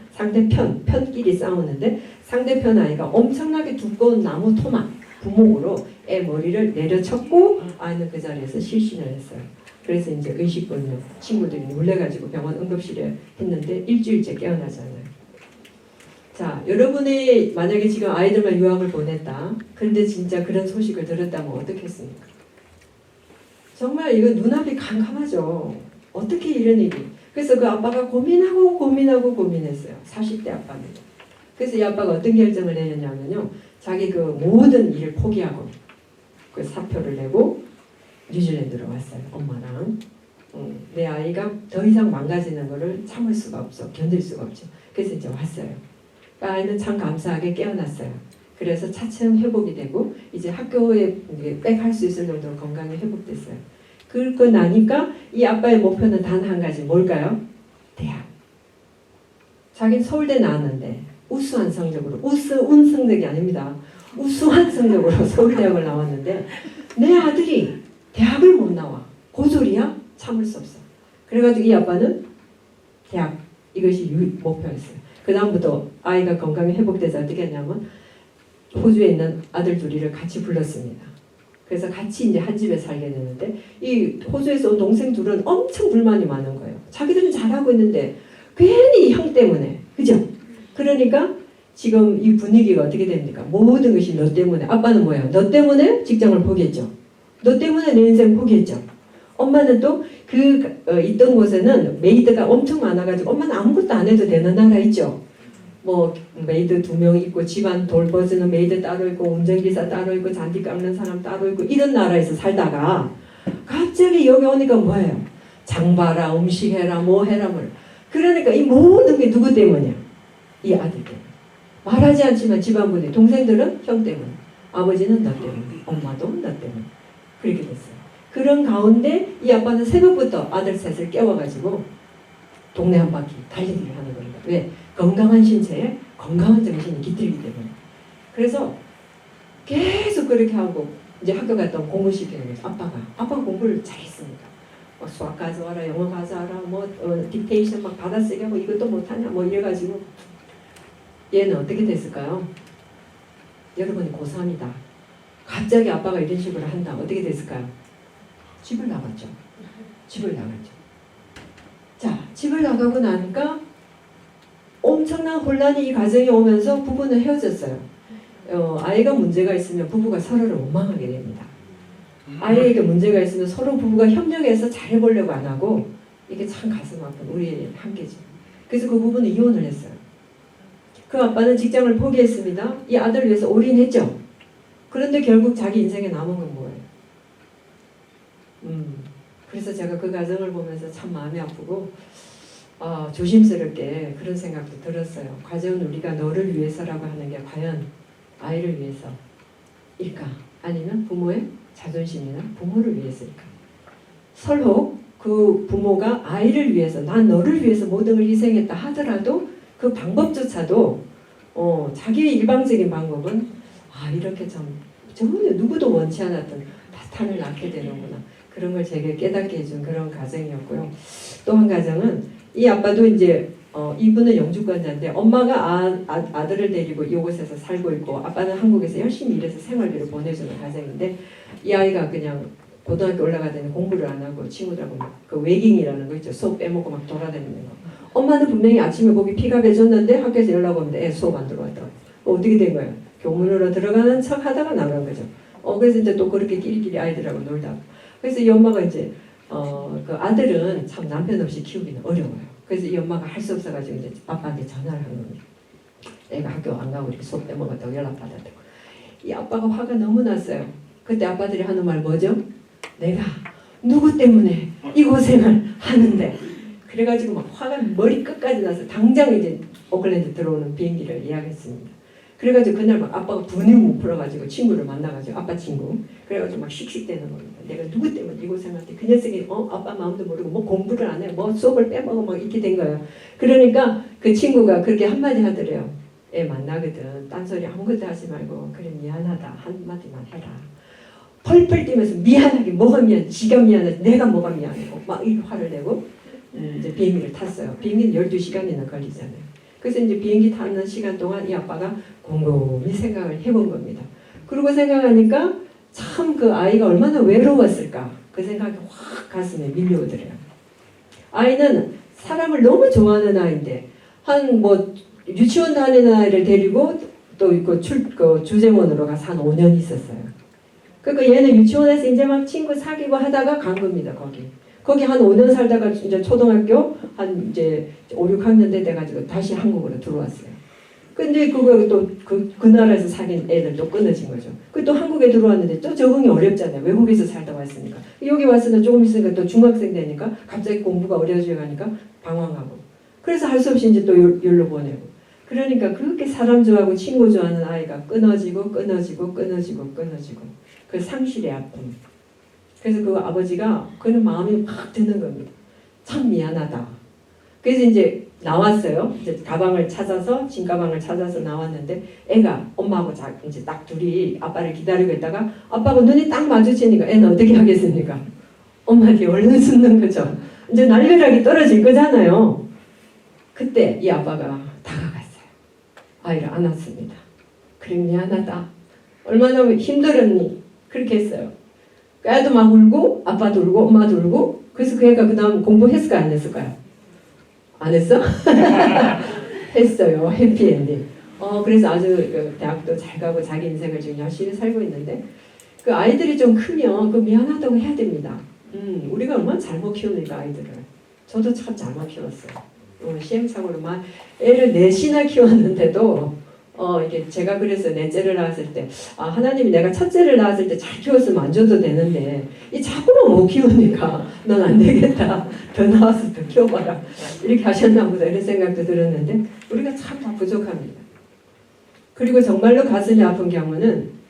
S1: 편끼리 싸우는데 상대편 아이가 엄청나게 두꺼운 나무 토막 부목으로 애 머리를 내려쳤고 아이는 그 자리에서 실신을 했어요. 그래서 이제 의식불명 친구들이 놀래가지고 병원 응급실에 했는데 일주일째 깨어나잖아요. 자, 여러분이 만약에 지금 아이들만 유학을 보냈다. 그런데 진짜 그런 소식을 들었다면 어떻겠습니까? 정말 이거 눈앞이 캄캄하죠. 어떻게 이런 일이. 그래서 그 아빠가 고민했어요. 40대 아빠입니다. 그래서 이 아빠가 어떤 결정을 내렸냐면요. 자기 그 모든 일을 포기하고 그 사표를 내고 뉴질랜드로 왔어요. 엄마랑. 내 아이가 더 이상 망가지는 거를 참을 수가 없어. 견딜 수가 없죠. 그래서 이제 왔어요. 그 아이는 참 감사하게 깨어났어요. 그래서 차츰 회복이 되고 이제 학교에 빽 할 수 있을 정도로 건강이 회복됐어요. 그러고 나니까 이 아빠의 목표는 단 한 가지. 뭘까요? 대학. 자기는 서울대 나왔는데 우수한 성적으로, 우수운 성적이 아닙니다. 우수한 성적으로 서울대학을 나왔는데 내 아들이 대학을 못 나와. 고졸이야? 참을 수 없어. 그래가지고 이 아빠는 대학, 이것이 목표였어요. 그 다음부터 아이가 건강이 회복돼서 어떻게 했냐면 호주에 있는 아들 둘이를 같이 불렀습니다. 그래서 같이 이제 한 집에 살게 되는데 이 호주에서 온 동생 둘은 엄청 불만이 많은 거예요. 자기들은 잘하고 있는데 괜히 형 때문에, 그죠? 그러니까 지금 이 분위기가 어떻게 됩니까? 모든 것이 너 때문에. 아빠는 뭐예요? 너 때문에 직장을 포기했죠. 너 때문에 내 인생 포기했죠. 엄마는 또 있던 곳에는 메이드가 엄청 많아가지고 엄마는 아무것도 안 해도 되는 나라 있죠. 뭐 메이드 2명 있고 집안 돌봐주는 메이드 따로 있고 운전기사 따로 있고 잔디 깎는 사람 따로 있고 이런 나라에서 살다가 갑자기 여기 오니까 뭐예요? 장봐라, 음식해라, 뭐 해라 뭘. 그러니까 이 모든 게 누구 때문이야? 이 아들 때문에. 말하지 않지만 집안분이, 동생들은 형 때문에, 아버지는 나 때문에, 엄마도 나 때문에. 그렇게 됐어요. 그런 가운데 이 아빠는 새벽부터 아들 셋을 깨워가지고 동네 한 바퀴 달리기를 하는 겁니다. 왜? 건강한 신체에 건강한 정신이 깃들기 때문에. 그래서 계속 그렇게 하고 이제 학교 갔다 오면 공부 시키는 거죠. 아빠가 공부를 잘했으니까. 뭐 수학 가져와라, 영어 가져와라, 뭐 딕테이션 막 받아쓰게 하고 이것도 못하냐 뭐 이래가지고 얘는 어떻게 됐을까요? 여러분이 고3이다. 갑자기 아빠가 이런 식으로 한다. 어떻게 됐을까요? 집을 나갔죠. 자, 집을 나가고 나니까 엄청난 혼란이 이 가정에 오면서 부부는 헤어졌어요. 아이가 문제가 있으면 부부가 서로를 원망하게 됩니다. 아이에게 문제가 있으면 서로 부부가 협력해서 잘해보려고 안 하고 이게 참 가슴 아픈 우리의 한계죠. 그래서 그 부부는 이혼을 했어요. 그 아빠는 직장을 포기했습니다. 이 아들을 위해서 올인했죠. 그런데 결국 자기 인생에 남은 건 뭐예요? 그래서 제가 그 가정을 보면서 참 마음이 아프고 조심스럽게 그런 생각도 들었어요. 과연 우리가 너를 위해서라고 하는 게 과연 아이를 위해서일까? 아니면 부모의 자존심이나 부모를 위해서일까? 설혹 그 부모가 아이를 위해서, 난 너를 위해서 모든 걸 희생했다 하더라도 그 방법조차도 자기의 일방적인 방법은 이렇게 참 전혀 누구도 원치 않았던 파탄을 낳게 되는구나. 그런 걸 제게 깨닫게 해준 그런 가정이었고요. 또 한 가정은 이 아빠도 이제 이분은 영주권자인데 엄마가 아들을 데리고 이곳에서 살고 있고 아빠는 한국에서 열심히 일해서 생활비를 보내주는 가정인데 이 아이가 그냥 고등학교 올라가더니 공부를 안 하고 친구들하고 막 그 외깅이라는 거 있죠. 수업 빼먹고 막 돌아다니는 거. 엄마는 분명히 아침에 거기 픽업해줬는데 학교에서 연락 오는데 애 수업 안 들어왔다. 어떻게 된 거예요? 교문으로 들어가는 척 하다가 나간 거죠. 그래서 이제 또 그렇게 끼리끼리 아이들하고 놀다가. 그래서 이 엄마가 이제 그 아들은 참 남편 없이 키우기는 어려워요. 그래서 이 엄마가 할 수 없어가지고 이제 아빠한테 전화를 한 겁니다. 애가 학교 안 가고 이렇게 수업 빼먹었다고 연락받았다고. 이 아빠가 화가 너무 났어요. 그때 아빠들이 하는 말 뭐죠? 내가 누구 때문에 이 고생을 하는데. 그래가지고 막 화가 머리 끝까지 나서 당장 이제 오클랜드 들어오는 비행기를 예약했습니다. 그래가지고 그날 막 아빠가 분유 못 풀어가지고 친구를 만나가지고 아빠 친구 그래가지고 막 씩씩대는 겁니다. 내가 누구 때문에 이 고생한테 그 녀석이 아빠 마음도 모르고 뭐 공부를 안 해 뭐 수업을 빼먹어 막 이렇게 된 거예요. 그러니까 그 친구가 그렇게 한마디 하더래요. 애 만나거든 딴소리 아무것도 하지 말고 그래 미안하다 한마디만 해라. 펄펄 뛰면서 미안하게 뭐가 미안해 지가 미안해 내가 뭐가 미안해 막 이렇게 화를 내고 이제 비행기를 탔어요. 비행기는 12시간이나 걸리잖아요. 그래서 이제 비행기 타는 시간 동안 이 아빠가 곰곰이 생각을 해본 겁니다. 그러고 생각하니까 참 그 아이가 얼마나 외로웠을까 그 생각이 확 가슴에 밀려오더래요. 아이는 사람을 너무 좋아하는 아이인데 한 뭐 유치원 다니는 아이를 데리고 또 있고 주재원으로 가서 한 5년 있었어요. 그러니까 얘는 유치원에서 이제 막 친구 사귀고 하다가 간 겁니다. 거기 한 5년 살다가 이제 초등학교 한 이제 5, 6학년 때 돼가지고 다시 한국으로 들어왔어요. 근데 그거 또 그 나라에서 사귄 애들 또 끊어진 거죠. 그 또 한국에 들어왔는데 또 적응이 어렵잖아요. 외국에서 살다 왔으니까. 여기 와서는 조금 있으니까 또 중학생 되니까 갑자기 공부가 어려워져 가니까 방황하고. 그래서 할 수 없이 이제 또 여기로 보내고. 그러니까 그렇게 사람 좋아하고 친구 좋아하는 아이가 끊어지고. 그 상실의 아픔. 그래서 그 아버지가 그런 마음이 막 드는 겁니다. 참 미안하다. 그래서 이제 나왔어요. 이제 가방을 찾아서 짐가방을 찾아서 나왔는데 애가 엄마하고 이제 딱 둘이 아빠를 기다리고 있다가 아빠가 눈이 딱 마주치니까 애는 어떻게 하겠습니까? 엄마한테 얼른 숨는 거죠. 이제 날벼락이 떨어질 거잖아요. 그때 이 아빠가 다가갔어요. 아이를 안았습니다. 그래 미안하다. 얼마나 힘들었니? 그렇게 했어요. 애도 막 울고 아빠도 울고 엄마도 울고 그래서 그 애가 그 다음 공부했을까요? 안 했을까요? 안 했어? 했어요. 해피엔딩. 그래서 아주 대학도 잘 가고 자기 인생을 지금 열심히 살고 있는데 그 아이들이 좀 크면 그 미안하다고 해야 됩니다. 우리가 얼마나 잘못 키우니까 아이들을. 저도 참 잘못 키웠어요. 시행착오로 막 애를 넷이나 키웠는데도 이게 제가 그래서 넷째를 낳았을 때 하나님이 내가 첫째를 낳았을 때 잘 키웠으면 안 줘도 되는데 이 자꾸만 못 키우니까 넌 안 되겠다. 더 나와서 더 키워봐라. 이렇게 하셨나 보다 이런 생각도 들었는데 우리가 참 다 부족합니다. 그리고 정말로 가슴이 아픈 경우는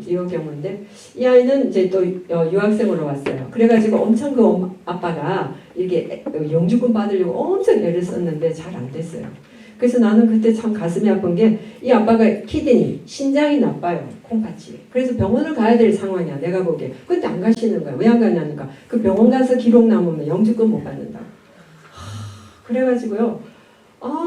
S1: 이 경우인데 이 아이는 이제 또 유학생으로 왔어요. 그래가지고 엄청 그 아빠가 이게 영주권 받으려고 엄청 애를 썼는데 잘 안 됐어요. 그래서 나는 그때 참 가슴이 아픈 게 이 아빠가 키드니, 신장이 나빠요. 콩팥이. 그래서 병원을 가야 될 상황이야. 내가 보기에. 근데 안 가시는 거야. 왜 안 가냐니까 그 병원 가서 기록 남으면 영주권 못 받는다. 그래가지고요.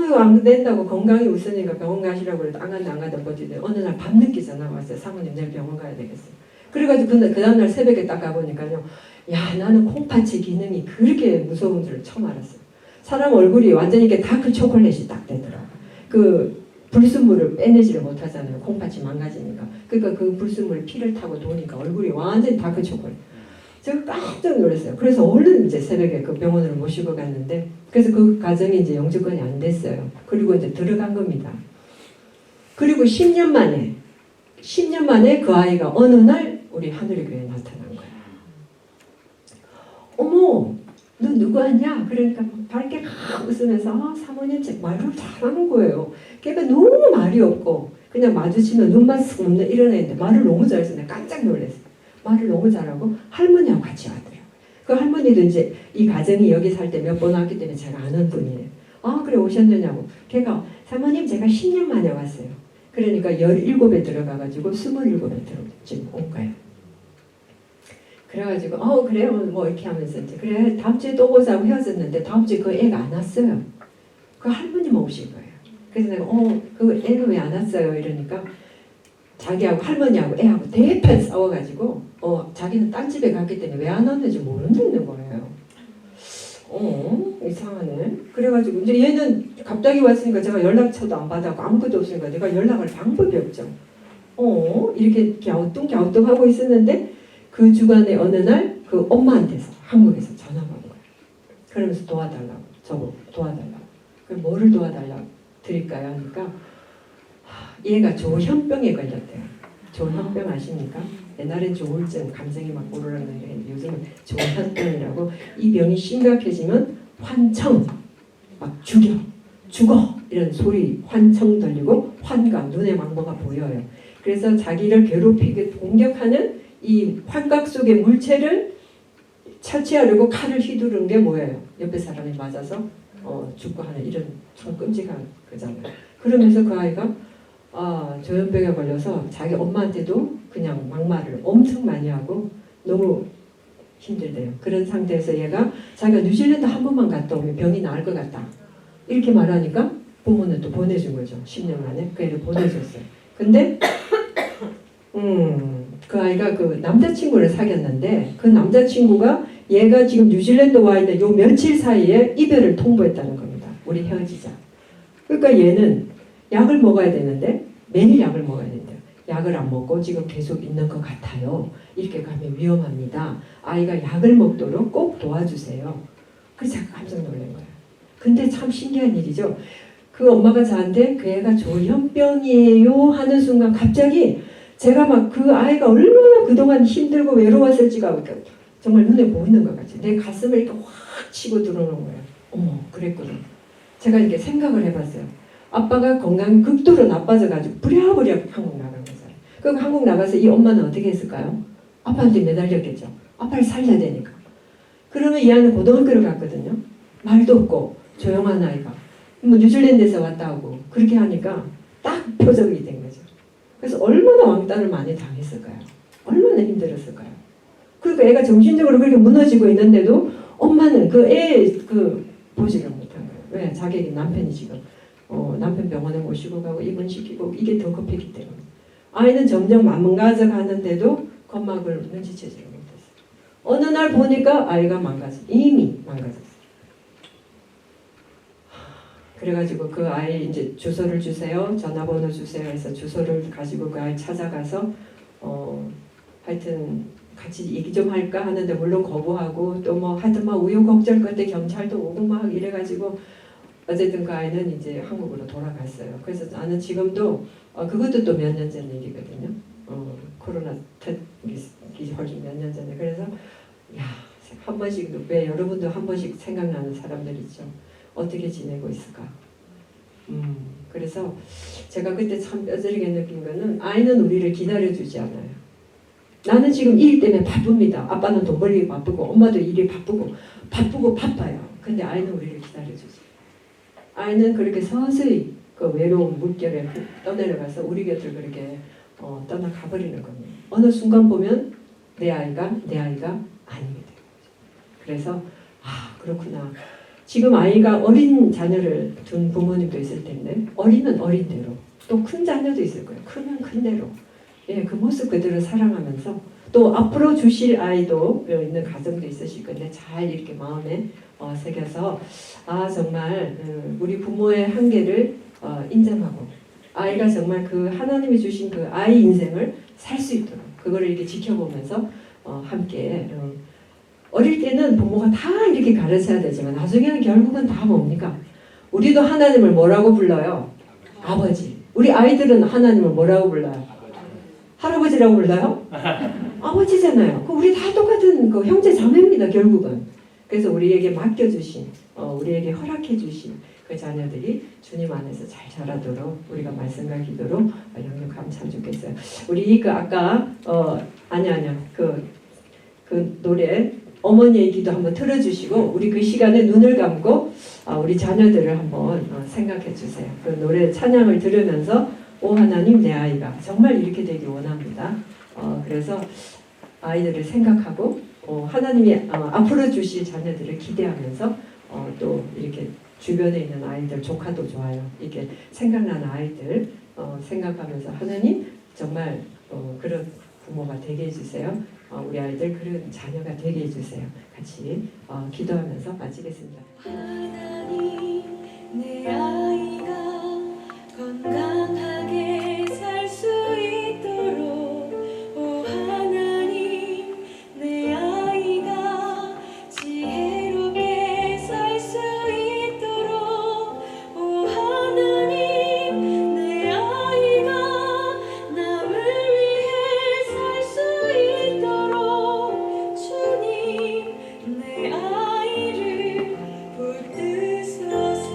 S1: 이거 안 된다고 건강이 우선이니까 병원 가시라고 그래도 안 간다 버티대. 어느 날 밤늦게 전화가 왔어요. 사모님 내일 병원 가야 되겠어요. 그래가지고 그 다음날 새벽에 딱 가보니까요. 야 나는 콩팥의 기능이 그렇게 무서운 줄 처음 알았어요. 사람 얼굴이 완전히 이렇게 다크 초콜릿이 딱 되더라고요. 그 불순물을 빼내지를 못하잖아요. 콩팥이 망가지니까. 그러니까 그 불순물이 피를 타고 도니까 얼굴이 완전히 다크 초콜릿. 제가 깜짝 놀랐어요. 그래서 얼른 이제 새벽에 그 병원으로 모시고 갔는데 그래서 그 가정이 이제 영주권이 안 됐어요. 그리고 이제 들어간 겁니다. 그리고 10년 만에 그 아이가 어느 날 우리 하늘교회에 나타난 거예요. 어머, 너 누구 아냐? 그러니까 밝게 웃으면서 사모님 제 말을 잘하는 거예요. 걔가 너무 말이 없고 그냥 마주치면 눈만 쓱 없는 이런 애인데 말을 너무 잘해서 내가 깜짝 놀랐어요. 말을 너무 잘하고 할머니하고 같이 왔더라고요. 그 할머니도 이제 이 가정이 여기 살 때 몇 번 왔기 때문에 제가 아는 분이에요. 그래 오셨느냐고. 걔가 사모님 제가 10년 만에 왔어요. 그러니까 17에 들어가가지고 27에 지금 온 거예요. 그래가지고 그래요 뭐 이렇게 하면서 이제 그래 다음 주에 또 보자고 헤어졌는데 다음 주에 그 애가 안 왔어요. 그 할머니만 오신 거예요. 그래서 내가 그 애는 왜 안 왔어요? 이러니까 자기하고 할머니하고 애하고 대판 싸워가지고 자기는 딴 집에 갔기 때문에 왜 안 왔는지 모르는 거예요. 이상하네. 그래가지고 이제 얘는 갑자기 왔으니까 제가 연락처도 안 받았고 아무것도 없으니까 내가 연락할 방법이 없죠. 이렇게 갸우뚱 하고 있었는데 그 주간에 어느 날 그 엄마한테서 한국에서 전화가 온 거예요. 그러면서 도와달라고 저거 도와달라고. 그럼 뭐를 도와달라고 드릴까요? 하니까 얘가 조현병에 걸렸대요. 조현병 아십니까? 옛날엔 조울증, 감정이 막 오르락내리락 요즘은 조현병이라고 이 병이 심각해지면 환청, 막 죽어 이런 소리 환청 들리고 환각, 눈에 막 뭐가 보여요. 그래서 자기를 괴롭히게 공격하는 이 환각 속의 물체를 처치하려고 칼을 휘두른 게 뭐예요? 옆에 사람이 맞아서 죽고 하는 이런 참 끔찍한 거잖아요. 그러면서 그 아이가 조현병에 걸려서 자기 엄마한테도 그냥 막말을 엄청 많이 하고 너무 힘들대요. 그런 상태에서 얘가 자기가 뉴질랜드 한 번만 갔다 오면 병이 나을 것 같다. 이렇게 말하니까 부모는 또 보내준 거죠. 10년 만에 그 애를 보내줬어요. 근데 그 아이가 그 남자친구를 사귀었는데 그 남자친구가 얘가 지금 뉴질랜드 와 있는 요 며칠 사이에 이별을 통보했다는 겁니다. 우리 헤어지자. 그러니까 얘는 약을 먹어야 되는데 매일 약을 먹어야 된대요. 약을 안 먹고 지금 계속 있는 것 같아요. 이렇게 가면 위험합니다. 아이가 약을 먹도록 꼭 도와주세요. 그래서 제가 깜짝 놀란 거예요. 근데 참 신기한 일이죠. 그 엄마가 저한테 그 애가 조현병이에요 하는 순간 갑자기 제가 막 그 아이가 얼마나 그동안 힘들고 외로웠을지가 정말 눈에 보이는 것 같아요. 내 가슴을 이렇게 확 치고 들어오는 거예요. 그랬구나. 제가 이렇게 생각을 해봤어요. 아빠가 건강이 극도로 나빠져가지고 부랴부랴 한국 나간 거잖아요. 그리고 한국 나가서 이 엄마는 어떻게 했을까요? 아빠한테 매달렸겠죠. 아빠를 살려야 되니까. 그러면 이 아이는 고등학교를 갔거든요. 말도 없고 조용한 아이가. 뭐 뉴질랜드에서 왔다고 그렇게 하니까 딱 표적이 된 거죠. 그래서 얼마나 왕따를 많이 당했을까요? 얼마나 힘들었을까요? 그러니까 애가 정신적으로 그렇게 무너지고 있는데도 엄마는 그 애 보지를 못한 거예요. 왜? 자기 남편이 지금 남편 병원에 모시고 가고 입원시키고 이게 더 급했기 때문에. 아이는 점점 망가져가는데도 겁막을 눈치채지를 못했어요. 어느 날 보니까 아이가 이미 망가졌어요. 그래가지고 그 아이 이제 주소를 주세요, 전화번호 주세요 해서 주소를 가지고 그 아이 찾아가서 하여튼 같이 얘기 좀 할까 하는데 물론 거부하고 또 뭐 하여튼 막 우여곡절 끝에 경찰도 오고 막 이래가지고 어쨌든 그 아이는 이제 한국으로 돌아갔어요. 그래서 나는 지금도 그것도 또 몇 년 전 일이거든요. 코로나 터지기 몇 년 전에. 그래서 한 번씩 왜 여러분도 한 번씩 생각나는 사람들 있죠. 어떻게 지내고 있을까? 그래서 제가 그때 참 뼈저리게 느낀 거는 아이는 우리를 기다려주지 않아요. 나는 지금 일 때문에 바쁩니다. 아빠는 돈 벌기 바쁘고 엄마도 일이 바쁘고 바빠요. 근데 아이는 우리를 기다려주지. 아이는 그렇게 서서히 그 외로운 물결에 떠내려가서 우리 곁을 그렇게 떠나가버리는 겁니다. 어느 순간 보면 내 아이가 아니게 되는 거죠. 그래서 그렇구나. 지금 아이가 어린 자녀를 둔 부모님도 있을 텐데 어리면 어린대로 또 큰 자녀도 있을 거예요. 크면 큰대로 그 모습 그대로 사랑하면서 또 앞으로 주실 아이도 있는 가정도 있으실 건데 잘 이렇게 마음에 새겨서 정말 우리 부모의 한계를 인정하고 아이가 정말 그 하나님이 주신 그 아이 인생을 살 수 있도록 그거를 이렇게 지켜보면서 함께 어릴 때는 부모가 다 이렇게 가르쳐야 되지만 나중에는 결국은 다 뭡니까? 우리도 하나님을 뭐라고 불러요? 아버지. 우리 아이들은 하나님을 뭐라고 불러요? 할아버지라고 불러요? 아버지잖아요. 우리 다 똑같은 그 형제 자매입니다. 결국은. 그래서 우리에게 맡겨주신 우리에게 허락해주신 그 자녀들이 주님 안에서 잘 자라도록 우리가 말씀과 기도로 영육하면 참 좋겠어요. 우리 아까 아니요 그 노래 어머니의 기도 한번 틀어주시고 우리 그 시간에 눈을 감고 우리 자녀들을 한번 생각해 주세요. 그 노래 찬양을 들으면서 오 하나님 내 아이가 정말 이렇게 되길 원합니다. 그래서 아이들을 생각하고 하나님이 앞으로 주실 자녀들을 기대하면서 또 이렇게 주변에 있는 아이들 조카도 좋아요. 이렇게 생각나는 아이들 생각하면서 하나님 정말 그런 부모가 되게 해주세요. 우리 아이들 그런 자녀가 되게 해주세요. 같이 기도하면서 마치겠습니다.
S2: 하나님 내 아이가 건강하게 살 수 있도록 오 하나님 내 아이가 지혜롭게 살 수 있도록 오 하나님 내 아이가 남을 위해 살 수 있도록 주님 내 아이를 붙드소서.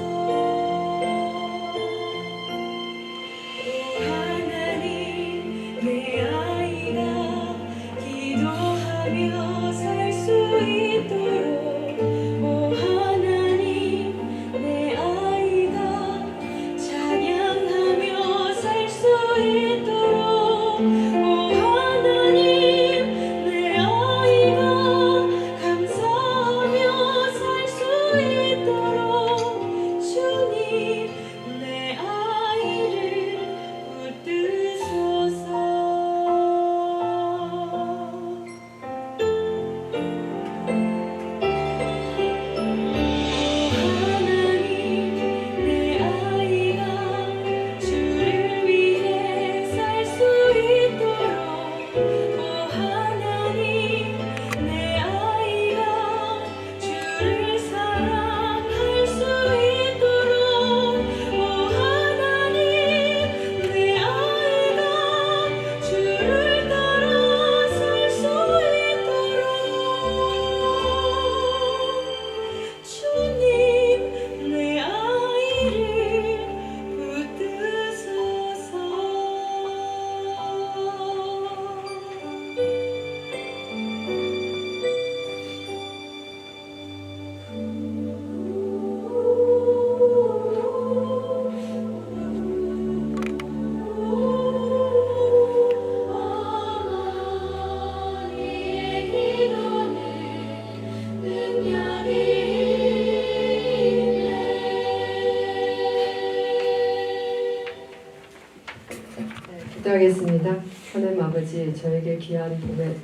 S1: 기도하겠습니다. 하나님 아버지, 저에게 귀한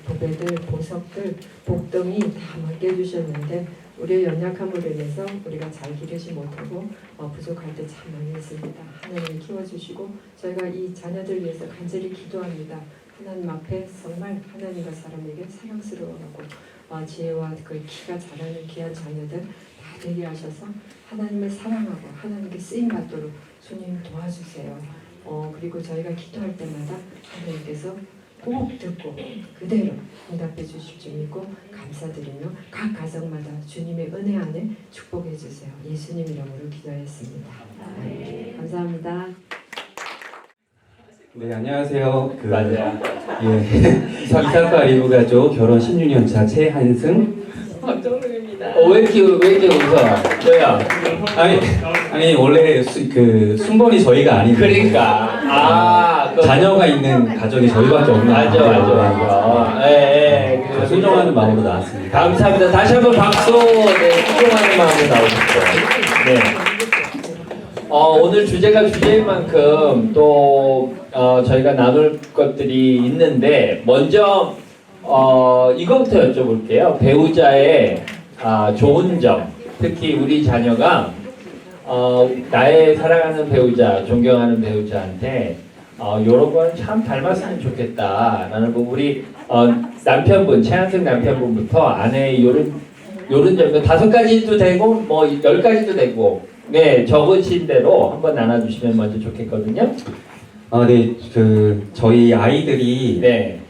S1: 보배들, 보석들, 복등이 다 맡겨주셨는데 우리의 연약함으로 인해서 우리가 잘 기르지 못하고 부족할 때 참 많이 있습니다. 하나님 키워주시고 저희가 이 자녀들 위해서 간절히 기도합니다. 하나님 앞에 정말 하나님과 사람에게 사랑스러워하고 지혜와 그 키가 자라는 귀한 자녀들 다 되게 하셔서 하나님을 사랑하고 하나님께 쓰임 받도록 주님 도와주세요. 그리고 저희가 기도할 때마다 하나님께서 꼭 듣고 그대로 응답해 주실 줄 믿고 감사드리며 각 가정마다 주님의 은혜 안에 축복해 주세요. 예수님 이름으로 기도했습니다. 네, 감사합니다.
S3: 네, 안녕하세요.
S4: 맞아요.
S3: 예, 이사카 리브 가족 결혼 16년차 최한승.
S1: 박정능입니다.
S4: 왜 이렇게 웃어? 뭐야?
S3: 아니 원래 순번이 저희가 아닌데.
S4: 그러니까
S3: 자녀가 있는 가족이 저희밖에 없는.
S4: 맞아. 예.
S3: 순종하는 마음으로 나왔습니다.
S4: 감사합니다. 다시 한번 박수. 네, 순종하는 마음으로 나오셨죠. 네. 오늘 주제가 주제인 만큼 또 저희가 나눌 것들이 있는데 먼저 이거부터 여쭤볼게요. 배우자의 좋은 점, 특히 우리 자녀가 나의 사랑하는 배우자, 존경하는 배우자한테 이런 건 참 닮았으면 좋겠다라는 부분 우리 남편분, 최한승 남편분부터 아내의 요런 점 5가지도 되고 뭐 10가지도 되고 네 적으신 대로 한번 나눠주시면 먼저 좋겠거든요.
S3: 네, 저희 아이들이
S4: 네.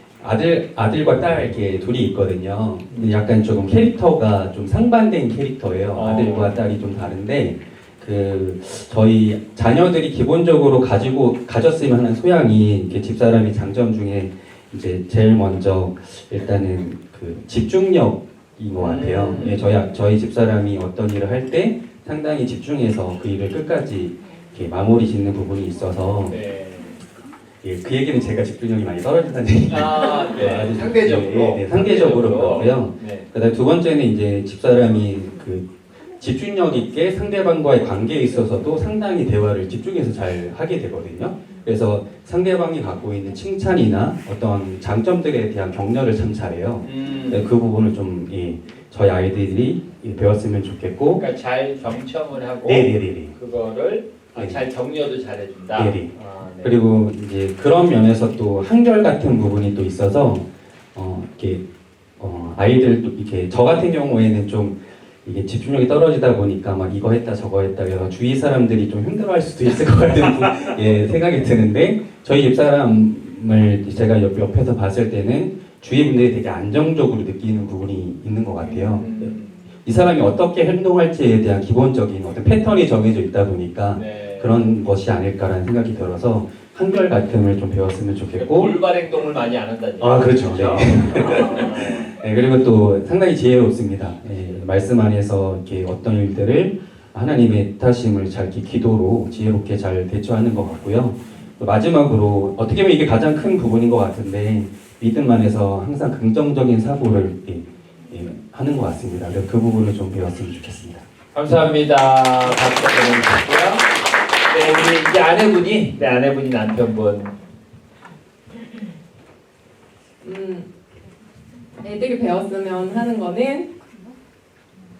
S3: 아들과 딸 이렇게 둘이 있거든요. 근데 약간 조금 캐릭터가 좀 상반된 캐릭터예요. 아들과 딸이 좀 다른데 저희 자녀들이 기본적으로 가졌으면 하는 소양이 이렇게 집사람의 장점 중에 이제 제일 먼저 일단은 집중력인 것 같아요. 예, 저희 집사람이 어떤 일을 할 때 상당히 집중해서 그 일을 끝까지 이렇게 마무리 짓는 부분이 있어서
S4: 네.
S3: 예, 그 얘기는 제가 집중력이 많이 떨어진다는 얘기예요.
S4: 네. 상대적으로.
S3: 네, 상대적으로 그렇고요.
S4: 네.
S3: 그다음 두 번째는 이제 집사람이 집중력 있게 상대방과의 관계에 있어서도 상당히 대화를 집중해서 잘 하게 되거든요. 그래서 상대방이 갖고 있는 칭찬이나 어떤 장점들에 대한 격려를 참 잘해요. 그 부분을 좀 저희 아이들이 배웠으면 좋겠고.
S4: 그러니까 잘 경청을 하고
S3: 네네네.
S4: 그거를
S3: 네.
S4: 잘 격려도 잘해준다.
S3: 네네.
S4: 네.
S3: 그리고 이제 그런 면에서 또 한결 같은 부분이 또 있어서 이렇게 아이들도 이렇게 저 같은 경우에는 좀 이게 집중력이 떨어지다 보니까 막 이거 했다 저거 했다 그래서 주위 사람들이 좀 힘들어할 수도 있을 것 같은 생각이 드는데 저희 집사람을 제가 옆에서 봤을 때는 주위 분들이 되게 안정적으로 느끼는 부분이 있는 것 같아요. 이 사람이 어떻게 행동할지에 대한 기본적인 어떤 패턴이 정해져 있다 보니까
S4: 네.
S3: 그런 것이 아닐까라는 생각이 들어서 한결같음을 좀 배웠으면 좋겠고.
S4: 돌발 행동을 많이 안 한다니.
S3: 그렇죠. 네, 그리고 또 상당히 지혜롭습니다. 말씀 안에서 이렇게 어떤 일들을 하나님의 뜻하심을 잘 이렇게 기도로 지혜롭게 잘 대처하는 것 같고요. 또 마지막으로 어떻게 보면 이게 가장 큰 부분인 것 같은데 믿음 안에서 항상 긍정적인 사고를 하는 것 같습니다. 그래서 그 부분을 좀 배웠으면 좋겠습니다.
S4: 감사합니다. 박수 보내주시고요. 네, 우리 이제 아내분이 남편분.
S5: 애들이 배웠으면 하는 거는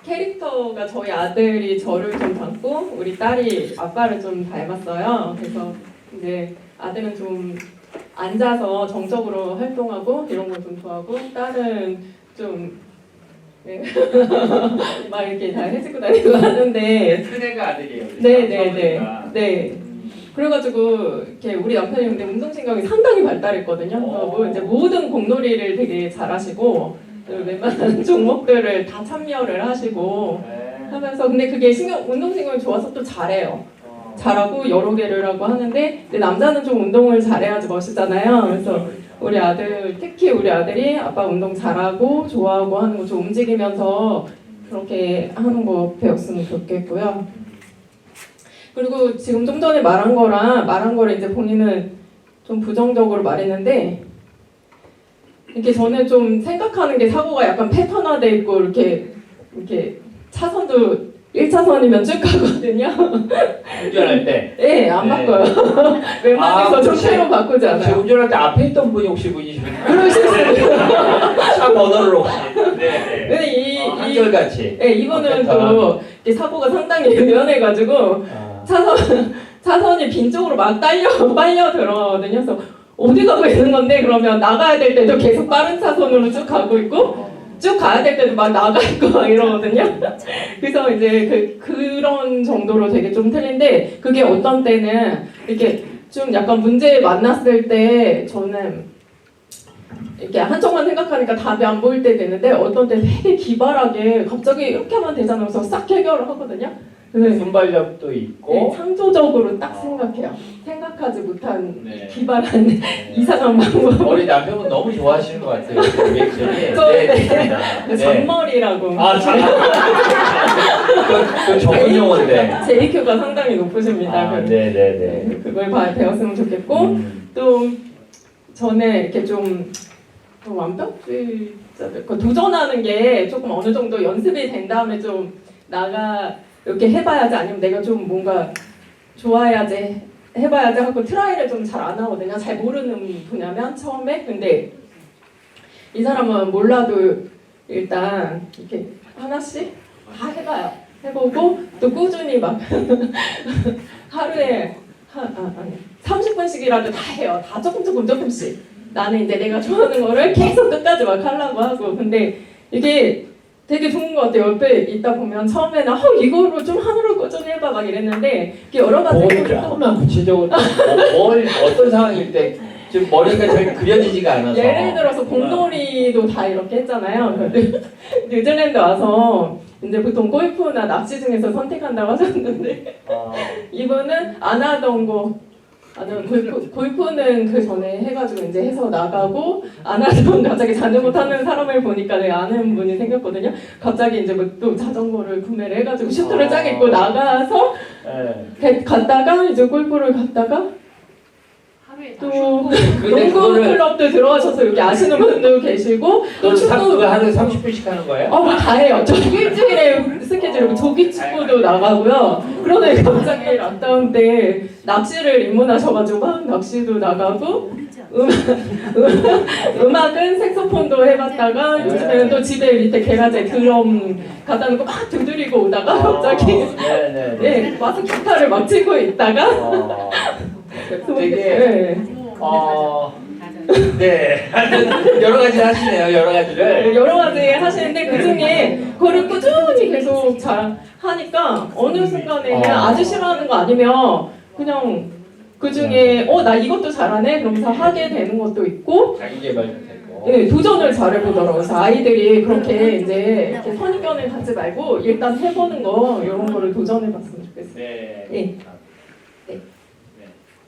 S5: 캐릭터가 저희 아들이 저를 좀 닮고 우리 딸이 아빠를 좀 닮았어요. 그래서 이제 아들은 좀 앉아서 정적으로 활동하고 이런 걸 좀 좋아하고 딸은 좀 네. 막 이렇게 다 해주고 다니고 하는데
S4: 큰 애가 아들이에요.
S5: 네. 그래가지고 이렇게 우리 남편이 근데 운동신경이 상당히 발달했거든요. 뭐 이제 모든 공놀이를 되게 잘하시고 웬만한 종목들을 다 참여를 하시고 하면서 근데 그게 운동신경이 좋아서 또 잘해요. 잘하고 여러 개를 하고 하는데 근데 남자는 좀 운동을 잘해야지 멋있잖아요. 그래서 우리 아들 특히 우리 아들이 아빠 운동 잘하고 좋아하고 하는 거 좀 움직이면서 그렇게 하는 거 배웠으면 좋겠고요. 그리고 지금 좀 전에 말한 거를 이제 본인은 좀 부정적으로 말했는데 이렇게 저는 좀 생각하는 게 사고가 약간 패턴화돼 있고 이렇게 차선도 1차선이면 쭉 가거든요.
S4: 운전할 때.
S5: 네, 안
S4: 네.
S5: 바꿔요. 웬만해서
S4: 아,
S5: 정체로 바꾸지
S4: 혹시
S5: 않아요.
S4: 운전할 때 앞에 있던 분이 혹시 분이시면
S5: 그러실 수 있어요.
S4: 차 번호를 혹시. 네.
S5: 근데 이
S4: 한결같이.
S5: 네, 이분은
S4: 앞에
S5: 또 이렇게 사고가 상당히 유연해가지고 차선이 빈 쪽으로 막 빨려 들어가거든요. 그래서 어디 가고 있는 건데 그러면 나가야 될 때도 계속 빠른 차선으로 쭉 가고 있고 쭉 가야 될 때도 막 나가 있고 막 이러거든요. 그래서 이제 그런 정도로 되게 좀 틀린데 그게 어떤 때는 이렇게 좀 약간 문제 만났을 때 저는 이렇게 한쪽만 생각하니까 답이 안 보일 때 되는데 어떤 때 되게 기발하게 갑자기 이렇게 하면 되잖아요. 그래서 싹 해결을 하거든요. 네.
S4: 순발력도
S5: 네,
S4: 있고.
S5: 창조적으로 딱 생각해요. 생각하지 못한
S4: 네.
S5: 기발한
S4: 네.
S5: 이상한 방법.
S4: 우리 남편분 너무 좋아하시는 것 같아요. 리액션이.
S5: 저,
S4: 네,
S5: 네.
S4: 좋습니다. 네.
S5: 잔머리라고.
S4: 아, 그 전문 용어인데.
S5: JQ가 상당히 높으십니다.
S4: 아,
S5: 그-
S4: 네네네.
S5: 네, 그걸 배웠으면 좋겠고
S4: 음.
S5: 또 저는 이렇게 좀 완벽주의자들 도전하는 게 조금 어느 정도 연습이 된 다음에 좀 이렇게 해봐야지 아니면 내가 좀 뭔가 좋아야지 해봐야지 하고 트라이를 좀 잘 안 하거든요. 잘 모르는 분야면 처음에. 근데 이 사람은 몰라도 일단 이렇게 하나씩 다 해봐요. 해보고 또 꾸준히 막 하루에 30분씩이라도 다 해요. 다 조금씩. 나는 이제 내가 좋아하는 거를 계속 끝까지 막 하려고 하고. 근데 이게 되게 좋은 것 같아요. 옆에 있다 보면 처음에는 이거로 좀 하루를 꾸준히 해봐 막 이랬는데 이게 여러 가지
S4: 그거는 조금만 구체적으로 어떤 상황일 때 지금 머리가 잘 그려지지가 않아서.
S5: 예를 들어서 공놀이도 다 이렇게 했잖아요. 근데 뉴질랜드 와서 이제 보통 골프나 낚시 중에서 선택한다고 하셨는데 이분은 안 하던 거 골프는 그 전에 해가지고 이제 해서 나가고 안 하던 갑자기 자전거 타는 사람을 보니까 내가 아는 분이 생겼거든요. 갑자기 이제 뭐또 자전거를 구매를 해가지고 슈트를 쫙 입고 나가서
S4: 네.
S5: 갔다가 이제 골프를 갔다가 또
S4: 근데
S5: 농구
S4: 그거를
S5: 클럽도 들어가셔서 여기 아시는 분도 계시고
S4: 또
S5: 축구
S4: 그거 하루에 30분씩 하는 거예요?
S5: 뭐 다 해요. 저 일주일에 스케줄이고 조기 축구도 나가고요. 그러다 갑자기 락다운 때 낚시를 입문하셔가지고 막 낚시도 나가고 음악은 색소폰도 해봤다가 요즘에는 또 집에 밑에 게라지에 드럼 갖다 놓고 막 두드리고 오다가 갑자기
S4: 네네.
S5: 네 와서 기타를 막 치고 있다가
S4: 되게
S5: 네.
S4: 네. 하여튼 여러 가지 하시네요. 여러 가지를.
S5: 여러 가지 하시는데 그 중에 그거를 꾸준히 계속 잘 하니까 어느 순간에는 아주 싫어하는 거 아니면 그냥 그 중에 나 이것도 잘하네 그러면서 하게 되는 것도 있고
S4: 자기 개발도 되고.
S5: 네, 도전을 잘해보더라고요. 그래서 아이들이 그렇게 이제 이렇게 선입견을 갖지 말고 일단 해보는 거 이런 거를 도전해봤으면 좋겠어요.
S4: 네.
S5: 네.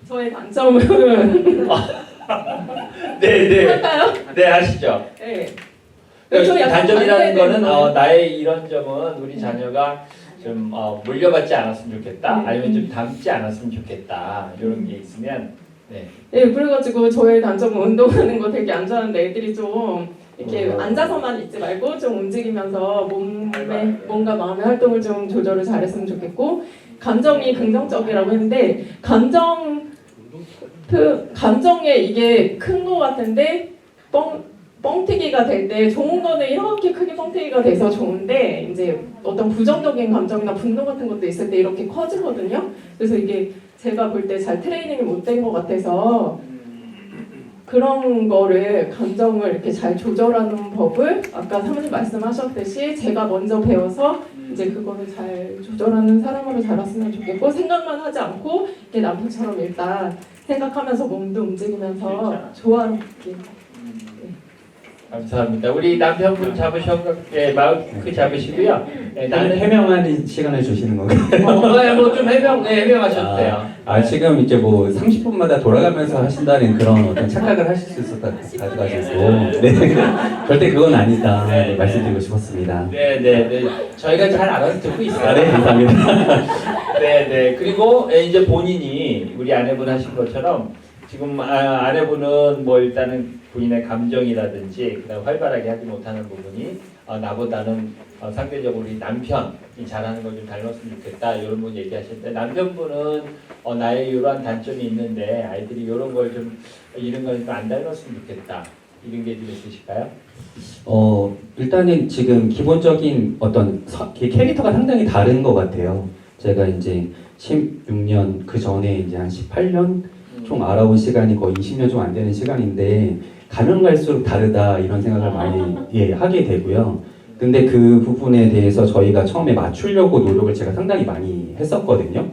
S5: 저의 단점은
S4: 네네.
S5: 할까요?
S4: 네 하시죠.
S5: 네.
S4: 그러니까
S5: 약간
S4: 단점이라는 거는
S5: 반대되는 거예요.
S4: 나의 이런 점은 우리 자녀가 좀 물려받지 않았으면 좋겠다. 아니면 좀 닮지 않았으면 좋겠다. 이런 게 있으면 네.
S5: 네, 그래가지고 저의 단점은 운동하는 거 되게 안 좋아하는데 애들이 좀 이렇게 앉아서만 있지 말고 좀 움직이면서 몸과 마음의 활동을 좀 조절을 잘했으면 좋겠고 감정이 긍정적이라고 했는데 감정에 이게 큰 거 같은데 뻥튀기가 될 때 좋은 거는 이렇게 크게 뻥튀기가 돼서 좋은데 이제 어떤 부정적인 감정이나 분노 같은 것도 있을 때 이렇게 커지거든요. 그래서 이게 제가 볼 때 잘 트레이닝이 못 된 것 같아서 그런 거를 감정을 이렇게 잘 조절하는 법을 아까 사모님 말씀하셨듯이 제가 먼저 배워서 이제 그거를 잘 조절하는 사람으로 자랐으면 좋겠고 생각만 하지 않고 이렇게 남편처럼 일단 생각하면서 몸도 움직이면서 조화롭게
S4: 감사합니다. 우리 남편분 마이크 잡으시고요. 네, 나는
S3: 해명하는 시간을 주시는 건가요?
S4: 뭐좀 해명하셔도 돼요.
S3: 지금 이제 뭐 30분마다 돌아가면서 하신다는 그런 어떤 착각을 하실 수 있었다 가지고 네. 절대 그건 아니다. 네, 말씀드리고 싶었습니다.
S4: 네네네. 저희가 잘 알아서 듣고 있어요.
S3: 네, 감사합니다.
S4: 네네. 그리고 이제 본인이 우리 아내분 하신 것처럼 지금 아내분은 뭐 일단은 부인의 감정이라든지 그다음 활발하게 하지 못하는 부분이 나보다는 상대적으로 우리 남편이 잘하는 걸 좀 닮았으면 좋겠다 이런 분 얘기하실 때 남편분은 나의 이러한 단점이 있는데 아이들이 이런 걸 좀 이런 걸 좀 안 닮았으면 좋겠다 이런 게 좀 있으실까요?
S3: 일단은 지금 기본적인 어떤 캐릭터가 상당히 다른 것 같아요. 제가 이제 16년 그 전에 이제 한 18년 총 알아온 시간이 거의 20년 좀 안 되는 시간인데 가면 갈수록 다르다 이런 생각을 많이 하게 되고요. 근데 그 부분에 대해서 저희가 처음에 맞추려고 노력을 제가 상당히 많이 했었거든요.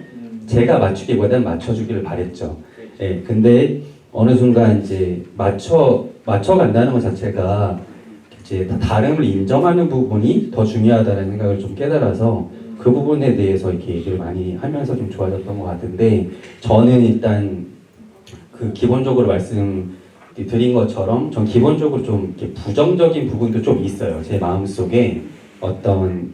S3: 제가 맞추기보다는 맞춰주기를 바랬죠. 예, 근데 어느 순간 이제 맞춰간다는 것 자체가 이제 다름을 인정하는 부분이 더 중요하다는 생각을 좀 깨달아서 그 부분에 대해서 이렇게 얘기를 많이 하면서 좀 좋아졌던 것 같은데 저는 일단 그 기본적으로 말씀드린 것처럼 전 기본적으로 좀 이렇게 부정적인 부분도 좀 있어요. 제 마음속에 어떤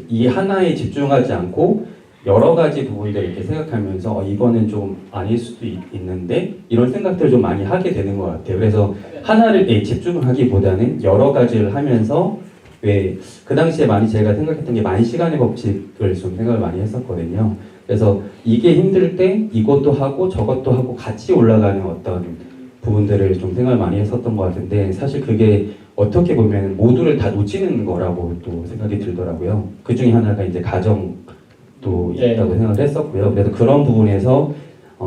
S3: 이 하나에 집중하지 않고 여러 가지 부분들을 이렇게 생각하면서 이거는 좀 아닐 수도 있는데 이런 생각들을 좀 많이 하게 되는 것 같아요. 그래서 하나를 집중을 하기보다는 여러 가지를 하면서 왜 그 당시에 많이 제가 생각했던 게 만시간의 법칙을 좀 생각을 많이 했었거든요. 그래서 이게 힘들 때 이것도 하고 저것도 하고 같이 올라가는 어떤 부분들을 좀 생각을 많이 했었던 것 같은데 사실 그게 어떻게 보면 모두를 다 놓치는 거라고 또 생각이 들더라고요. 그 중에 하나가 이제 가정도 있다고 생각을 했었고요. 그래서 그런 부분에서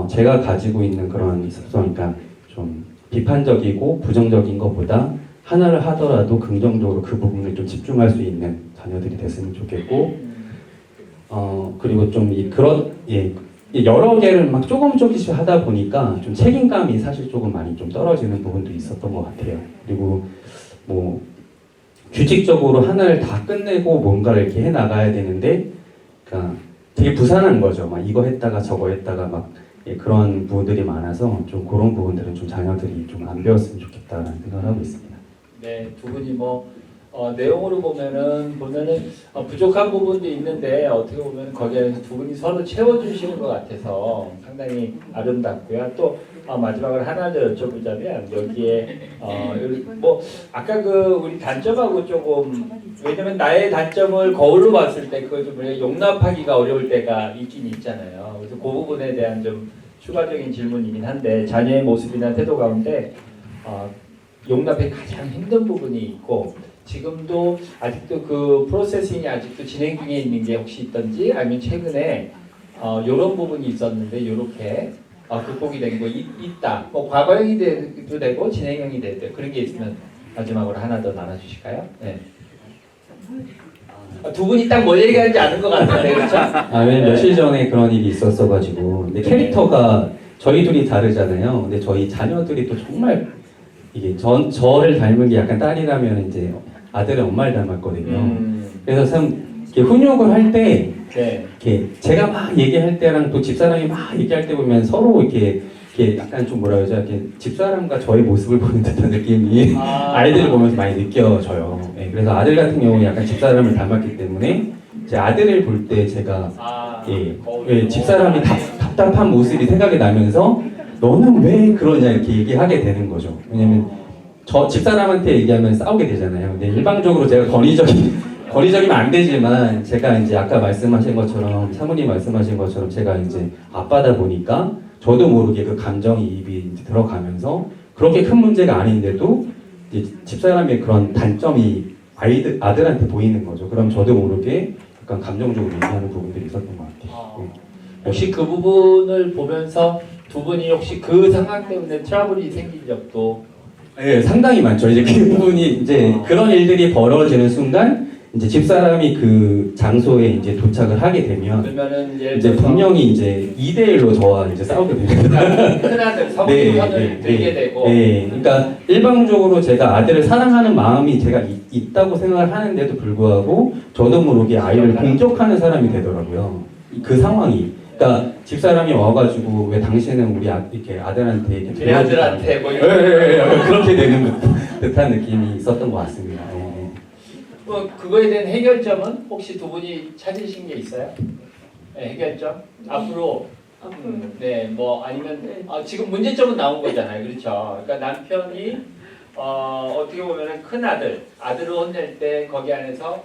S3: 제가 가지고 있는 그런 습성, 그러니까 좀 비판적이고 부정적인 것보다 하나를 하더라도 긍정적으로 그 부분을 좀 집중할 수 있는 자녀들이 됐으면 좋겠고, 그리고 좀 여러 개를 막 조금씩 하다 보니까 좀 책임감이 사실 조금 많이 좀 떨어지는 부분도 있었던 것 같아요. 그리고 뭐 규칙적으로 하나를 다 끝내고 뭔가를 이렇게 해 나가야 되는데, 그러니까 되게 부산한 거죠. 막 이거 했다가 저거 했다가 막 그런 부분들이 많아서 좀 그런 부분들은 좀 자녀들이 좀 안 배웠으면 좋겠다라는 생각을 하고 있습니다.
S4: 네, 두 분이 뭐 내용으로 보면은 부족한 부분도 있는데 어떻게 보면 거기에 두 분이 서로 채워주시는 것 같아서 상당히 아름답고요. 또 마지막으로 하나 더 여쭤보자면 여기에 뭐 아까 우리 단점하고 조금 왜냐면 나의 단점을 거울로 봤을 때 그걸 좀 우리가 용납하기가 어려울 때가 있긴 있잖아요. 그래서 그 부분에 대한 좀 추가적인 질문이긴 한데 자녀의 모습이나 태도 가운데 용납이 가장 힘든 부분이 있고 지금도 아직도 그 프로세싱이 아직도 진행 중에 있는 게 혹시 있던지 아니면 최근에 이런 부분이 있었는데 이렇게 극복이 된 거 있다. 뭐 과거형이 돼도 되고 진행형이 돼도 그런 게 있으면 마지막으로 하나 더 나눠주실까요? 네. 두 분이 딱 뭘 얘기하는지 아는 것 같은데 그렇죠?
S3: 왜냐면 며칠 전에 그런 일이 있었어가지고 근데 캐릭터가 저희 둘이 다르잖아요. 근데 저희 자녀들이 또 정말 이게 저를 닮은 게 약간 딸이라면 이제 아들은 엄마를 닮았거든요. 그래서 참 이렇게 훈육을 할 때 이렇게 제가 막 얘기할 때랑 또 집사람이 막 얘기할 때 보면 서로 이렇게 약간 좀 뭐라 그러죠? 이렇게 집사람과 저의 모습을 보는 듯한 느낌이 아이들을 보면서 많이 느껴져요. 네, 그래서 아들 같은 경우는 약간 집사람을 닮았기 때문에 제 아들을 볼 때 제가 집사람이 답답한 모습이 생각이 나면서 너는 왜 그러냐 이렇게 얘기하게 되는 거죠. 왜냐면 저 집사람한테 얘기하면 싸우게 되잖아요. 근데 일방적으로 제가 권위적이면 안 되지만 제가 이제 아까 말씀하신 것처럼 사모님 말씀하신 것처럼 제가 이제 아빠다 보니까 저도 모르게 그 감정이입이 이제 들어가면서 그렇게 큰 문제가 아닌데도 이제 집사람의 그런 단점이 아들한테 보이는 거죠. 그럼 저도 모르게 약간 감정적으로 얘기하는 부분들이 있었던 것 같아요.
S4: 혹시 그 부분을 보면서 두 분이 혹시 그 상황 때문에 트러블이 생긴 적도
S3: 네, 상당히 많죠. 이제 그 부분이 이제 그런 일들이 벌어지는 순간 이제 집사람이 그 장소에 이제 도착을 하게 되면
S4: 그러면은
S3: 이제 분명히 이제 2대1로 저와 이제 싸우게 됩니다.
S4: 큰아들 성의 편을 들게 되고
S3: 네, 그러니까 일방적으로 제가 아들을 사랑하는 마음이 제가 있다고 생각을 하는데도 불구하고 저도 모르게 아이를 공격하는 사람이 되더라고요. 그 상황이. 그러니까 집사람이 와가지고 왜 당신은 우리 이렇게 아들한테 이렇게
S4: 내 아들한테 뭐
S3: 그렇게 되는 듯한 느낌이 있었던 것 같습니다.
S4: 뭐 그거에 대한 해결점은 혹시 두 분이 찾으신 게 있어요? 네, 해결점? 앞으로
S5: 아픈
S4: 네, 뭐 아니면
S5: 네.
S4: 지금 문제점은 나온 거잖아요, 그렇죠? 그러니까 남편이 어떻게 보면은 큰 아들을 혼낼 때 거기 안에서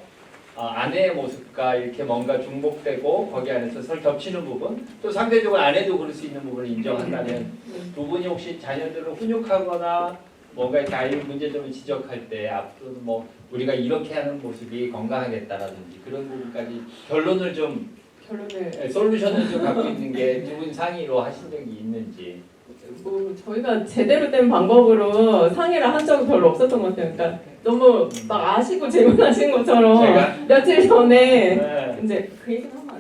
S4: 아내의 모습과 이렇게 뭔가 중복되고 거기 안에서 서로 겹치는 부분, 또 상대적으로 아내도 그럴 수 있는 부분을 인정한다면 두 분이 혹시 자녀들을 훈육하거나 뭔가 이렇게 아이 문제점을 지적할 때 앞으로 뭐 우리가 이렇게 하는 모습이 건강하겠다라든지 그런 부분까지 결론을 좀
S5: 결론을
S4: 솔루션을 좀 갖고 있는 게 두 분 상의로 하신 적이 있는지.
S5: 뭐 저희가 제대로 된 방법으로 상의를 한 적은 별로 없었던 것 같아요. 그러니까 너무 막 아시고 질문하신 것처럼
S4: 제가?
S5: 며칠 전에
S4: 네.
S5: 이제 그 얘기는 하면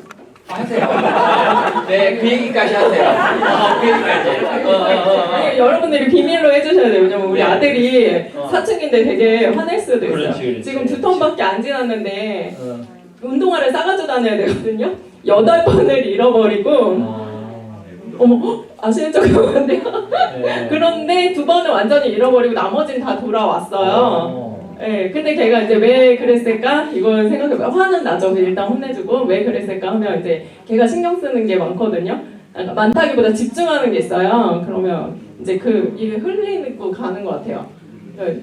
S5: 안 돼요?
S4: 하세요. 네, 그 얘기까지 하세요. 그 얘기까지.
S5: 아니, 여러분들이 비밀로 해주셔야 돼요. 왜냐면 우리
S4: 네.
S5: 아들이
S4: 어.
S5: 사춘기인데 되게 화낼 수도 있어요.
S4: 그렇지.
S5: 지금 2턴밖에 안 지났는데
S4: 어.
S5: 운동화를 싸가지고 다녀야 되거든요. 8번을 잃어버리고 어머 아시는 척 하는데요.
S4: 네.
S5: 그런데 2번을 완전히 잃어버리고 나머지는 다 돌아왔어요. 네, 근데 걔가 이제 왜 그랬을까? 이걸 생각해봐요. 화는 나죠. 일단 혼내주고 왜 그랬을까 하면 이제 걔가 신경 쓰는 게 많거든요. 그러니까 많다기보다 집중하는 게 있어요. 그러면 이제 이게 흘리고 가는 것 같아요. 그러니까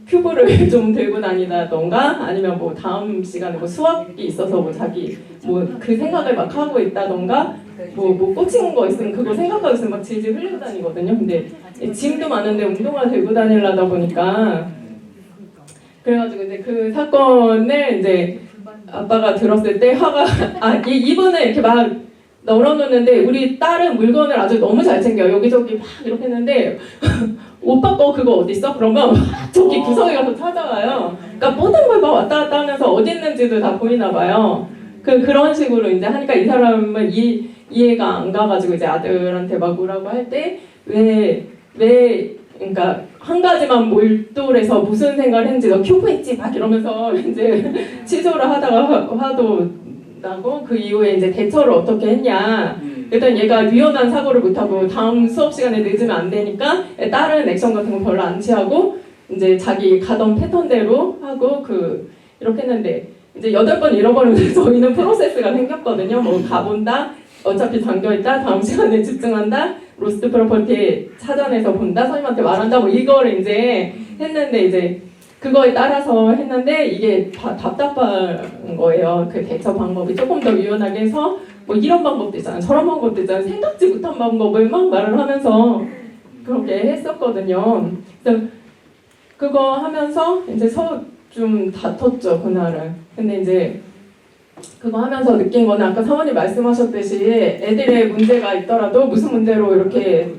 S5: 큐브를 좀 들고 다니다던가 아니면 뭐 다음 시간에 뭐 수학이 있어서 뭐 자기 뭐 그 생각을 막 하고 있다던가 뭐 꽂힌 거 있으면 그거 생각하고 있으면 막 질질 흘리고 다니거든요. 근데 짐도 많은데 운동화 들고 다니려다 보니까 그래가지고 이제 그 사건을 이제 아빠가 들었을 때 화가 이분은 이렇게 막 널어놓는데 우리 딸은 물건을 아주 너무 잘 챙겨요. 여기저기 막 이렇게 했는데 오빠 거 그거 어디 있어? 그러면 저기 구석에 가서 찾아와요. 그러니까 모든 걸 막 왔다 갔다 하면서 어디 있는지도 다 보이나 봐요. 그런 식으로 이제 하니까 이 사람은 이해가 안 가가지고 이제 아들한테 막 뭐라고 할 때 왜 그러니까 한 가지만 몰두해서 무슨 생각을 했는지 너 큐브 했지 막 이러면서 이제 취조를 하다가 화도 나고 그 이후에 이제 대처를 어떻게 했냐. 일단 얘가 유연한 사고를 못하고 다음 수업 시간에 늦으면 안 되니까 다른 액션 같은 거 별로 안 취하고 이제 자기 가던 패턴대로 하고 이렇게 했는데 이제 8번 잃어버리면서 저희는 프로세스가 생겼거든요. 뭐 가본다, 어차피 잠겨있다, 다음 시간에 집중한다, 로스트 프로퍼티 찾아내서 본다, 선생님한테 말한다, 뭐 이거를 이제 했는데 이제 그거에 따라서 했는데 이게 답답한 거예요. 그 대처 방법이 조금 더 유연하게 해서 뭐 이런 방법도 있잖아요. 저런 방법도 있잖아요. 생각지 못한 방법을 막 말을 하면서 그렇게 했었거든요. 그래서 그거 하면서 이제 서로 좀 다퉜죠, 그날은. 근데 이제 그거 하면서 느낀 거는 아까 사모님 말씀하셨듯이 애들의 문제가 있더라도 무슨 문제로 이렇게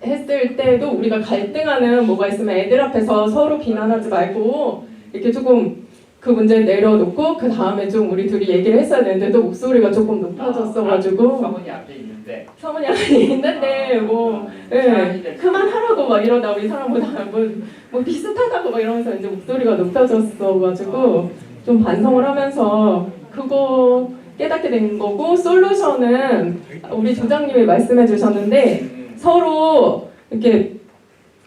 S5: 했을 때도 우리가 갈등하는 뭐가 있으면 애들 앞에서 서로 비난하지 말고 이렇게 조금 그 문제를 내려놓고 그 다음에 좀 우리 둘이 얘기를 했어야 되는데 또 목소리가 조금 높아졌어가지고
S4: 사모님 앞에 있는데.
S5: 사모님 안에 있는데 뭐 그만하라고 막 이러다 우리 사람보다 뭐 비슷하다고 막 이러면서 이제 목소리가 높아졌어가지고 좀 반성을 하면서 그거 깨닫게 된 거고 솔루션은 우리 조장님이 말씀해 주셨는데 서로 이렇게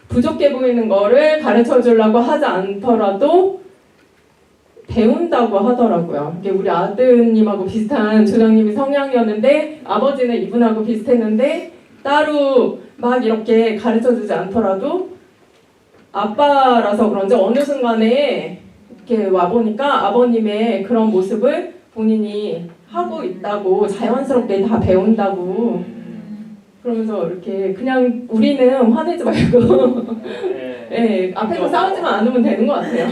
S5: 부족해 보이는 거를 가르쳐 주려고 하지 않더라도 배운다고 하더라고요. 이게 우리 아드님하고 비슷한 조장님이 성향이었는데 아버지는 이분하고 비슷했는데 따로 막 이렇게 가르쳐 주지 않더라도 아빠라서 그런지 어느 순간에 이렇게 와보니까 아버님의 그런 모습을 본인이 하고 있다고 자연스럽게 다 배운다고 그러면서 이렇게 그냥 우리는 화내지 말고 네, 앞에서 싸우지만 않으면 되는 것 같아요.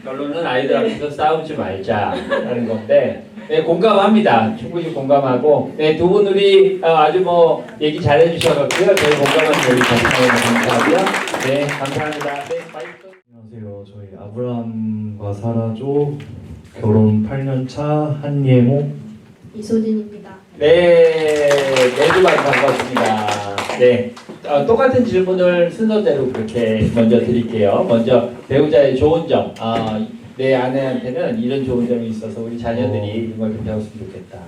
S4: 결론은 아이들 앞에서 싸우지 말자라는 건데 네, 공감합니다. 충분히 공감하고 네, 두 분 우리 아주 뭐 얘기 잘 해주셔가지고요. 저희 공감하는 얘기 감사하고요. 네, 감사합니다. 네, 마이크.
S6: 안녕하세요. 저희 아브라함과 사라조 결혼 8년차 한예모
S2: 이소진입니다.
S4: 네, 매주 많이 반갑습니다. 네, 똑같은 질문을 순서대로 그렇게 먼저 드릴게요. 먼저 배우자의 좋은 점, 내 아내한테는 이런 좋은 점이 있어서 우리 자녀들이 이걸 좀 배웠으면 좋겠다.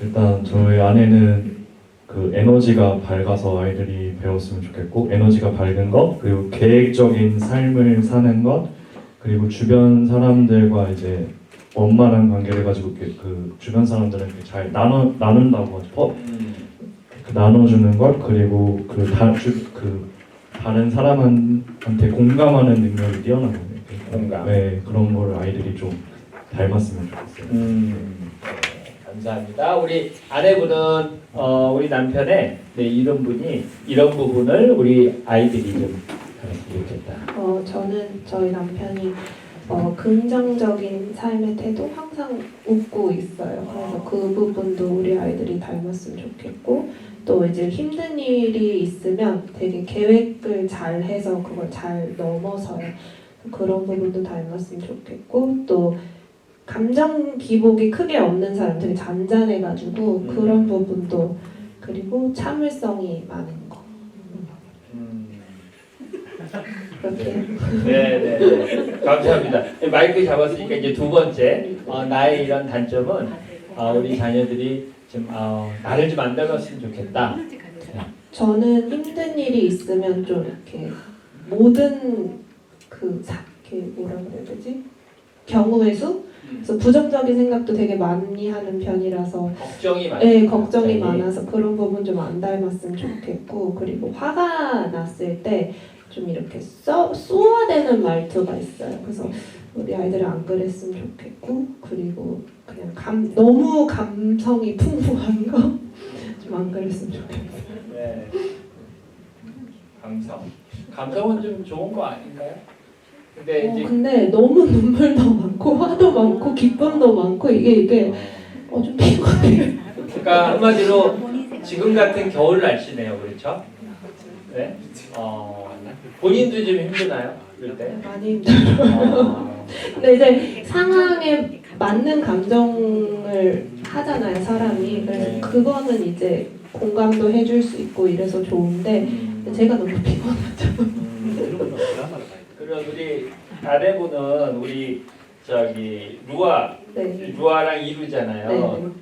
S6: 일단 저희 아내는 그 에너지가 밝아서 아이들이 배웠으면 좋겠고 에너지가 밝은 것 그리고 계획적인 삶을 사는 것 그리고 주변 사람들과 이제 원만한 관계를 가지고 이렇게 그 주변 사람들은 이렇게 잘 나눈다고 하죠. 그 나눠주는 것 그리고 다른 사람한테 공감하는 능력이 뛰어난 거예요.
S4: 공감.
S6: 네, 그런 걸 아이들이 좀 닮았으면 좋겠어요.
S4: 감사합니다. 우리 아내분은 우리 남편의 이런 부분을 우리 아이들이 좀 알았으면 좋겠다.
S7: 저는 저희 남편이 긍정적인 삶의 태도 항상 웃고 있어요. 그래서 그 부분도 우리 아이들이 닮았으면 좋겠고 또 이제 힘든 일이 있으면 되게 계획을 잘 해서 그걸 잘 넘어서요. 그런 부분도 닮았으면 좋겠고 또 감정 기복이 크게 없는 사람 되게 잔잔해가지고 그런 부분도 그리고 참을성이 많은 거 그렇게
S4: 네. 감사합니다. 마이크 잡았으니까 이제 두 번째 나의 이런 단점은 우리 자녀들이 좀 나를 좀 안 닮았으면 좋겠다.
S7: 저는 힘든 일이 있으면 좀 이렇게 모든 이렇게 뭐라 그래야 되지? 경우의 수? 그래서 부정적인 생각도 되게 많이 하는 편이라서
S4: 걱정이 많아요.
S7: 네, 걱정이 많아서 그런 부분 좀 안 닮았으면 좋겠고 그리고 화가 났을 때 좀 이렇게 쏘아대는 말투가 있어요. 그래서 우리 아이들은 안 그랬으면 좋겠고 그리고 그냥 너무 감성이 풍부한 거 좀 안 그랬으면 좋겠어요.
S4: 네. 감성은 좀 좋은 거 아닌가요?
S7: 근데 너무 눈물도 많고 화도 많고 기쁨도 많고 이게 좀 피곤해요.
S4: 그러니까 한마디로 지금 같은 겨울 날씨네요, 그렇죠? 네. 본인도 좀 힘드나요? 그럴 때?
S7: 많이 힘들어요. 근데 이제 상황에 맞는 감정을 하잖아요, 사람이. 그래서 그거는 이제 공감도 해줄 수 있고 이래서 좋은데 제가 너무 피곤하죠.
S4: 그럼 우리 아내분은 우리
S7: 네.
S4: 루아랑 이루잖아요.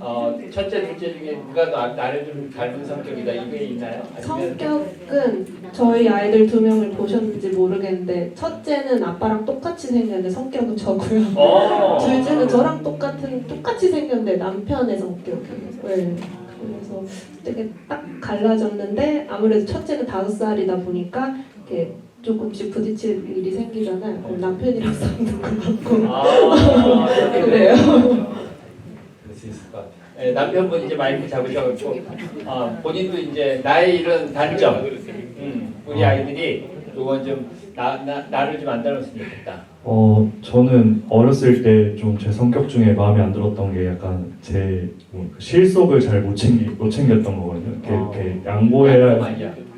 S7: 네.
S4: 첫째, 둘째 중에 누가 나를 좀 닮은 성격이다 이게 있나요? 아니면
S7: 성격은 저희 아이들 2명을 보셨는지 모르겠는데 첫째는 아빠랑 똑같이 생겼는데 성격은 저고요. 둘째는 저랑 똑같이 생겼는데 남편의 성격이에요. 네. 그래서 되게 딱 갈라졌는데 아무래도 첫째는 5살이다 보니까 이렇게 조금씩 부딪힐 일이 생기잖아요. 그럼 남편이랑 싸우는 것 같고 그래요.
S4: 그럴 수 있을 것 같아요. 네, 남편분 이제 마이크 잡으셔가지고 본인도 이제 나의 이런 단점, 우리 아이들이 이건 좀 나를 좀 안 닮았으면 좋겠다.
S6: 저는 어렸을 때 좀 제 성격 중에 마음에 안 들었던 게 약간 제 실속을 잘 못 챙겼던 거거든요. 이렇게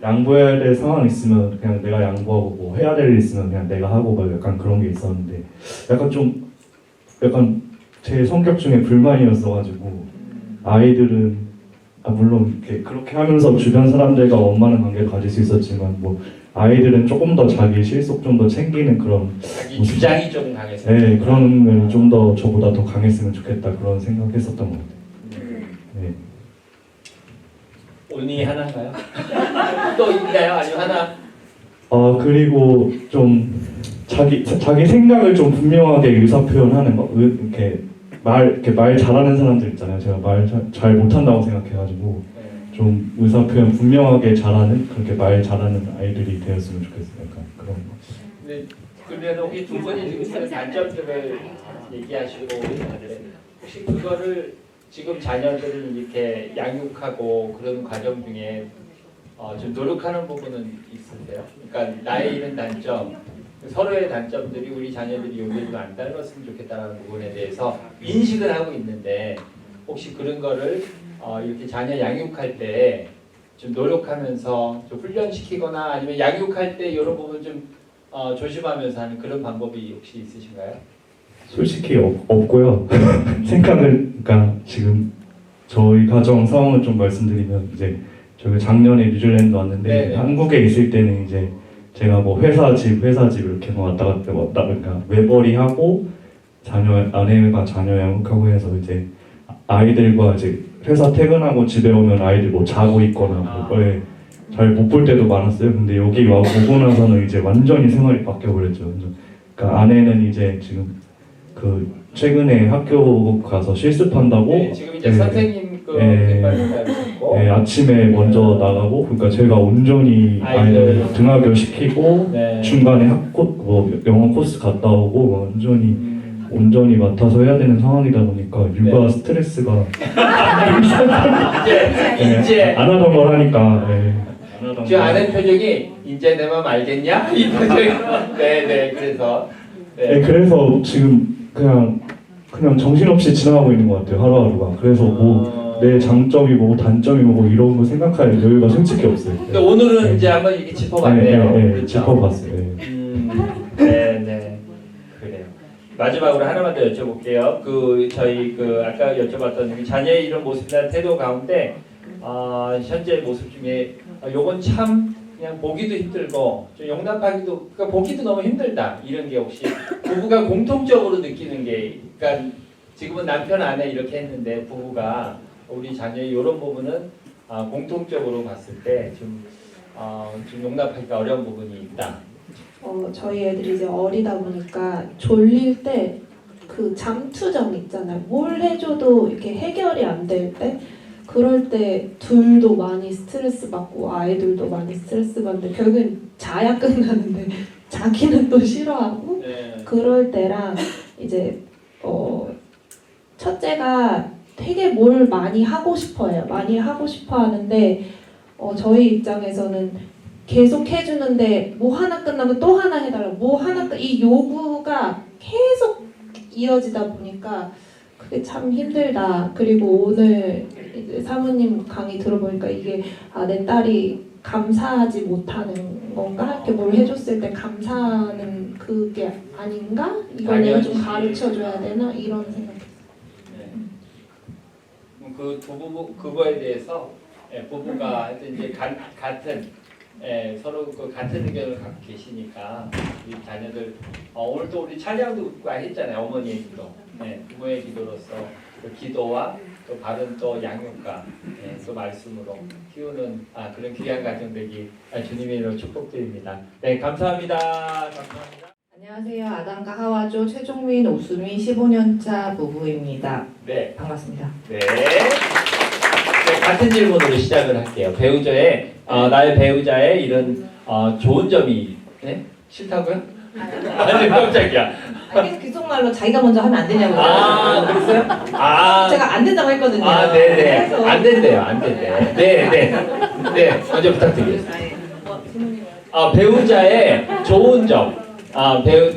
S6: 양보해야 될 상황 있으면 그냥 내가 양보하고 뭐 해야 될 일 있으면 그냥 내가 하고 막 약간 그런 게 있었는데 약간 제 성격 중에 불만이었어가지고 아이들은 물론 그렇게 하면서 주변 사람들과 원만한 관계를 가질 수 있었지만 뭐 아이들은 조금 더 자기 실속 좀 더 챙기는 그런
S4: 자기 주장이 좀 강해서.
S6: 네, 그런 면 좀 더 저보다 더 강했으면 좋겠다 그런 생각했었던 것 같아요. 네.
S4: 오늘 하나인가요? 또 있나요? 아니면 하나?
S6: 그리고 좀 자기 생각을 좀 분명하게 의사 표현하는 거. 이렇게 말 잘하는 사람들 있잖아요. 제가 말 잘 못한다고 생각해가지고 좀 의사 표현 분명하게 잘하는 그렇게 말 잘하는 아이들이 되었으면 좋겠어요. 약간 그런 거.
S4: 네, 그러면 혹시 두 분이 지금 단점들을 얘기하시고 있는데 혹시 그거를 지금 자녀들을 이렇게 양육하고 그런 과정 중에 좀 노력하는 부분은 있으세요? 그러니까 나의 이런 단점, 서로의 단점들이 우리 자녀들이 여기를 안 닮았으면 좋겠다는 부분에 대해서 인식을 하고 있는데 혹시 그런 거를 이렇게 자녀 양육할 때 좀 노력하면서 좀 훈련시키거나 아니면 양육할 때 이런 부분 좀 조심하면서 하는 그런 방법이 혹시 있으신가요?
S6: 솔직히 없고요. 그러니까 지금 저희 가정 상황을 좀 말씀드리면 이제 저희 작년에 뉴질랜드 왔는데
S4: 네네.
S6: 한국에 있을 때는 이제 제가 뭐 회사 집 이렇게 왔다 갔다 그러니까 외벌이 하고 아내가 자녀 양육하고 해서 이제 아이들과 이제 회사 퇴근하고 집에 오면 아이들 뭐 자고 있거나 잘 못 볼 때도 많았어요. 근데 여기 오고 나서는 이제 완전히 생활이 바뀌어 버렸죠. 그러니까 아내는 이제 지금 그 최근에 학교 가서 실습한다고
S4: 네, 지금 이제
S6: 네.
S4: 선생님 그
S6: 네.
S4: 말씀하셨고
S6: 네, 아침에 먼저 나가고 그러니까 제가 온전히
S4: 아이들.
S6: 아이들 등하교 시키고
S4: 네.
S6: 중간에 뭐 영어 코스 갔다 오고 뭐 온전히 맡아서 해야 되는 상황이다 보니까 육아 스트레스가
S4: 이제
S6: 안 하던 걸 하니까 안 하던
S4: 저
S6: 걸.
S4: 아는 표정이 이제 내 맘 알겠냐? 이 표정이 네네 그래서
S6: 네, 그래서 지금 그냥 정신없이 지나가고 있는 것 같아요 하루하루가. 그래서 뭐 내 장점이 뭐고 단점이 뭐고 이런 거 생각할 여유가 솔직히 없어요.
S4: 근데 오늘은 이제 한번 이렇게 짚어봤네요. 그렇죠?
S6: 짚어봤어요. 네.
S4: 네네 그래요. 마지막으로 하나만 더 여쭤볼게요. 그 저희 그 아까 여쭤봤던 자녀의 이런 모습이나 태도 가운데 현재 모습 중에 요건 참 그냥 보기도 힘들고 좀 용납하기도 그러니까 보기도 너무 힘들다 이런 게 혹시 부부가 공통적으로 느끼는 게 그러니까 지금은 남편 아내 이렇게 했는데 부부가 우리 자녀의 이런 부분은 공통적으로 봤을 때 좀 용납하기가 어려운 부분이 있다.
S7: 저희 애들이 이제 어리다 보니까 졸릴 때 그 잠투정 있잖아요. 뭘 해줘도 이렇게 해결이 안 될 때 그럴 때 둘도 많이 스트레스 받고 아이들도 많이 스트레스 받는데 결국엔 자야 끝나는데 자기는 또 싫어하고
S4: 네.
S7: 그럴 때랑 이제 첫째가 되게 뭘 많이 하고 싶어해요. 많이 하고 싶어 하는데 저희 입장에서는 계속 해주는데 뭐 하나 끝나면 또 하나 해달라고 뭐 하나 이 요구가 계속 이어지다 보니까 그게 참 힘들다. 그리고 오늘 이제 사모님 강의 들어보니까 이게 내 딸이 감사하지 못하는 건가? 이렇게 뭘 해줬을 때 감사하는 그게 아닌가? 이걸 내가 좀 가르쳐줘야 되나? 이런 생각이
S4: 그 그거에 대해서 부부가 하여튼 이제 같은 서로 그 같은 의견을 갖고 계시니까 우리 자녀들 오늘 또 우리 찬양도 했잖아요. 어머니의 기도, 부모의 기도로서 그 기도와 또 바른 또 양육과 또 말씀으로 키우는 그런 귀한 가정 되기 주님의 이름으로 축복드립니다. 네, 감사합니다. 감사합니다.
S8: 안녕하세요. 아담과 하와조 최종민, 오수미 15년차 부부입니다.
S4: 네.
S8: 반갑습니다.
S4: 네. 같은 질문으로 시작을 할게요. 배우자의 나의 배우자의 이런 좋은 점이 싫다고요? 아니 깜짝이야.
S8: 계속 귓속말로 자기가 먼저 하면 안 되냐고.
S4: 그랬어요?
S8: 제가 안 된다고 했거든요.
S4: 네네.
S8: 그래서
S4: 안 된대요. 안 된대요. 네. 먼저 부탁드리겠습니다. 배우자의 좋은 점.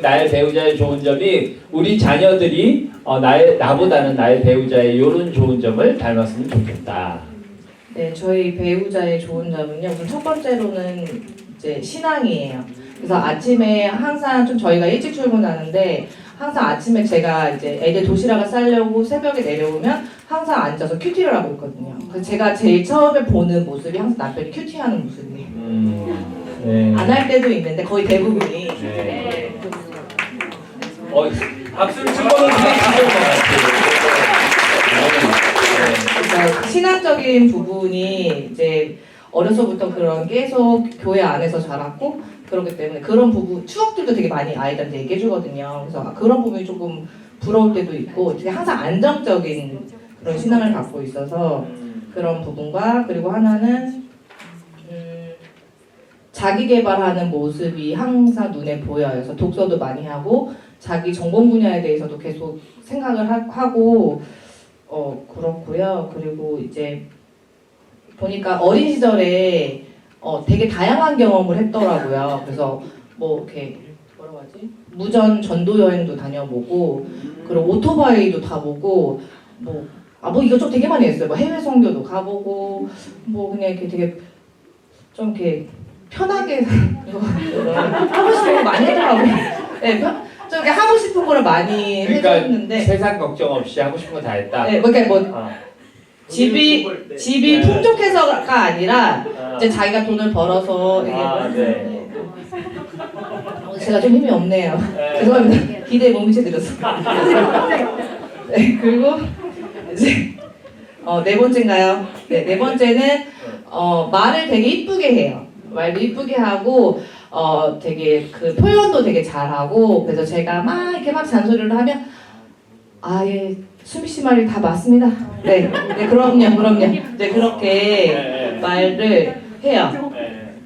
S4: 나의 배우자의 좋은 점이 우리 자녀들이 나보다는 나의 배우자의 이런 좋은 점을 닮았으면 좋겠다.
S8: 네, 저희 배우자의 좋은 점은요. 우선 첫 번째로는 이제 신앙이에요. 그래서 아침에 항상 좀 저희가 일찍 출근하는데 항상 아침에 제가 이제 애들 도시락을 싸려고 새벽에 내려오면 항상 앉아서 큐티를 하고 있거든요. 그래서 제가 제일 처음에 보는 모습이 항상 남편이 큐티하는 모습이에요.
S4: 네.
S8: 안 할 때도 있는데 거의 대부분이.
S4: 네. 박수를 친 거는 그냥 가져온 것 같아요.
S8: 그러니까 신앙적인 부분이 이제 어려서부터 그런 계속 교회 안에서 자랐고 그렇기 때문에 그런 부분 추억들도 되게 많이 아이들한테 얘기해 주거든요. 그래서 그런 부분이 조금 부러울 때도 있고 되게 항상 안정적인 그런 신앙을 갖고 있어서 그런 부분과 그리고 하나는 자기 개발하는 모습이 항상 눈에 보여요. 그래서 독서도 많이 하고 자기 전공 분야에 대해서도 계속 생각을 하고 그렇고요. 그리고 이제 보니까 어린 시절에 되게 다양한 경험을 했더라고요. 그래서 뭐 이렇게 뭐라고 하지? 무전 전도 여행도 다녀보고 그리고 오토바이도 타보고 뭐 이것저것 되게 많이 했어요. 뭐 해외 선교도 가보고 뭐 그냥 이렇게 되게 좀 이렇게 편하게 하고 싶은 거 많이 하더라고요. 네, 좀 이렇게 하고 싶은 거를 많이 해줬는데
S4: 세상 걱정 없이 하고 싶은 거 다 했다.
S8: 네, 집이 풍족해서가 아니라 이제 자기가 돈을 벌어서 이게 제가 좀 힘이 없네요. 죄송합니다. 기대에 못 미쳐드려서. 네, 그리고 이제 네 번째인가요? 네 번째는 말을 되게 이쁘게 해요. 말도 이쁘게 하고 되게 그 표현도 되게 잘하고 그래서 제가 막 이렇게 막 잔소리를 하면 아, 예, 수미 씨 말이 다 맞습니다. 네, 네, 그럼요. 네, 그렇게 말을 해요.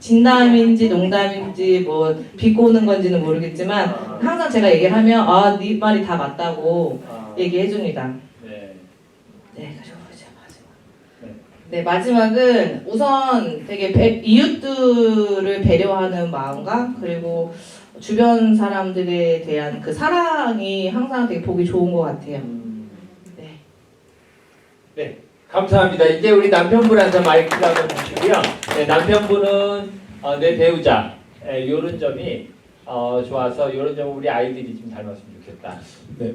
S8: 진담인지 농담인지 뭐 비꼬는 건지는 모르겠지만 항상 제가 얘기를 하면 아, 네 말이 다 맞다고 얘기해 줍니다.
S4: 네.
S8: 네, 그리고 이제 마지막.
S4: 네.
S8: 네, 마지막은 우선 되게 이웃들을 배려하는 마음과 그리고 주변 사람들에 대한 그 사랑이 항상 되게 보기 좋은 것 같아요. 네.
S4: 네, 감사합니다. 이제 우리 남편분한테 마이크를 한번 주시고요. 네, 남편분은 내 배우자 이런 점이 좋아서 이런 점 우리 아이들이 좀 닮았으면 좋겠다.
S9: 네,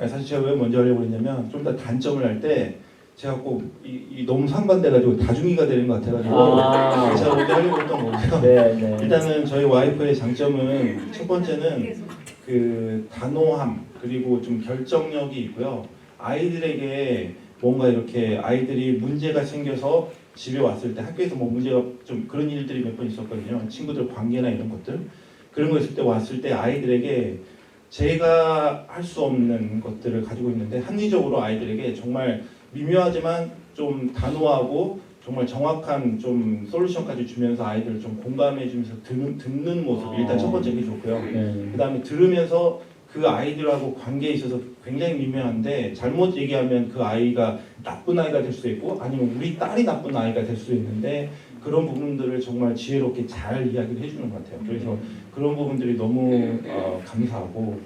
S9: 사실 제가 왜 먼저 하려고 했냐면 좀 더 단점을 할 때 제가 꼭 이 너무 상반돼가지고 다중이가 되는 것 같아가지고 제가 먼저 하려고 했던 거고요.
S4: 네.
S9: 일단은 저희 와이프의 장점은 첫 번째는 그 단호함 그리고 좀 결정력이 있고요. 아이들에게 뭔가 이렇게 아이들이 문제가 생겨서 집에 왔을 때 학교에서 뭐 문제가 좀 그런 일들이 몇 번 있었거든요. 친구들 관계나 이런 것들 그런 거 있을 때 왔을 때 아이들에게 제가 할 수 없는 것들을 가지고 있는데 합리적으로 아이들에게 정말 미묘하지만 좀 단호하고 정말 정확한 좀 솔루션까지 주면서 아이들을 좀 공감해 주면서 듣는 모습이 일단 첫 번째 게 좋고요. 그 다음에 들으면서 그 아이들하고 관계에 있어서 굉장히 미묘한데 잘못 얘기하면 그 아이가 나쁜 아이가 될 수 있고 아니면 우리 딸이 나쁜 아이가 될 수 있는데 그런 부분들을 정말 지혜롭게 잘 이야기를 해주는 것 같아요. 그래서 그런 부분들이 너무 감사하고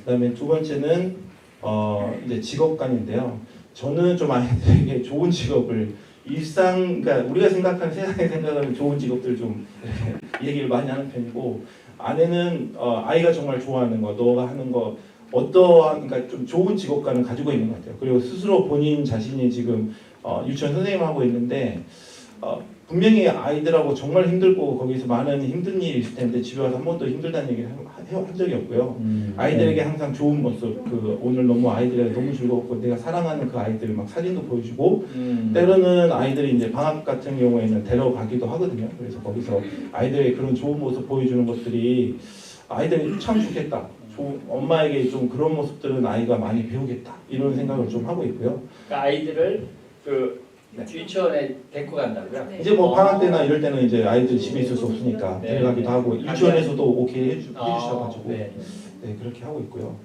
S9: 그다음에 두 번째는 이제 직업관인데요. 저는 좀 아이들에게 좋은 직업을 그러니까 우리가 생각하는 세상에 생각하는 좋은 직업들 좀 얘기를 많이 하는 편이고 아내는 아이가 정말 좋아하는 거, 너가 하는 거 어떠한 그러니까 좀 좋은 직업관을 가지고 있는 것 같아요. 그리고 스스로 본인 자신이 지금 유치원 선생님 하고 있는데 분명히 아이들하고 정말 힘들고 거기서 많은 힘든 일이 있을 텐데 집에 와서 한 번도 힘들다는 얘기를 한 적이 없고요. 아이들에게 항상 좋은 모습, 오늘 너무 아이들에게 너무 즐겁고 내가 사랑하는 그 아이들 막 사진도 보여주고 때로는 아이들이 이제 방학 같은 경우에는 데려가기도 하거든요. 그래서 거기서 아이들의 그런 좋은 모습 보여주는 것들이 아이들이 참 좋겠다. 엄마에게 좀 그런 모습들은 아이가 많이 배우겠다. 이런 생각을 좀 하고 있고요.
S4: 그러니까 아이들을 유치원에 데리고 간다고요?
S9: 이제 뭐 방학 때나 이럴 때는 이제 아이들 집에 있을 수 없으니까 데려가기도 하고 유치원에서도 오케이 해주셔가지고 네, 그렇게 하고 있고요.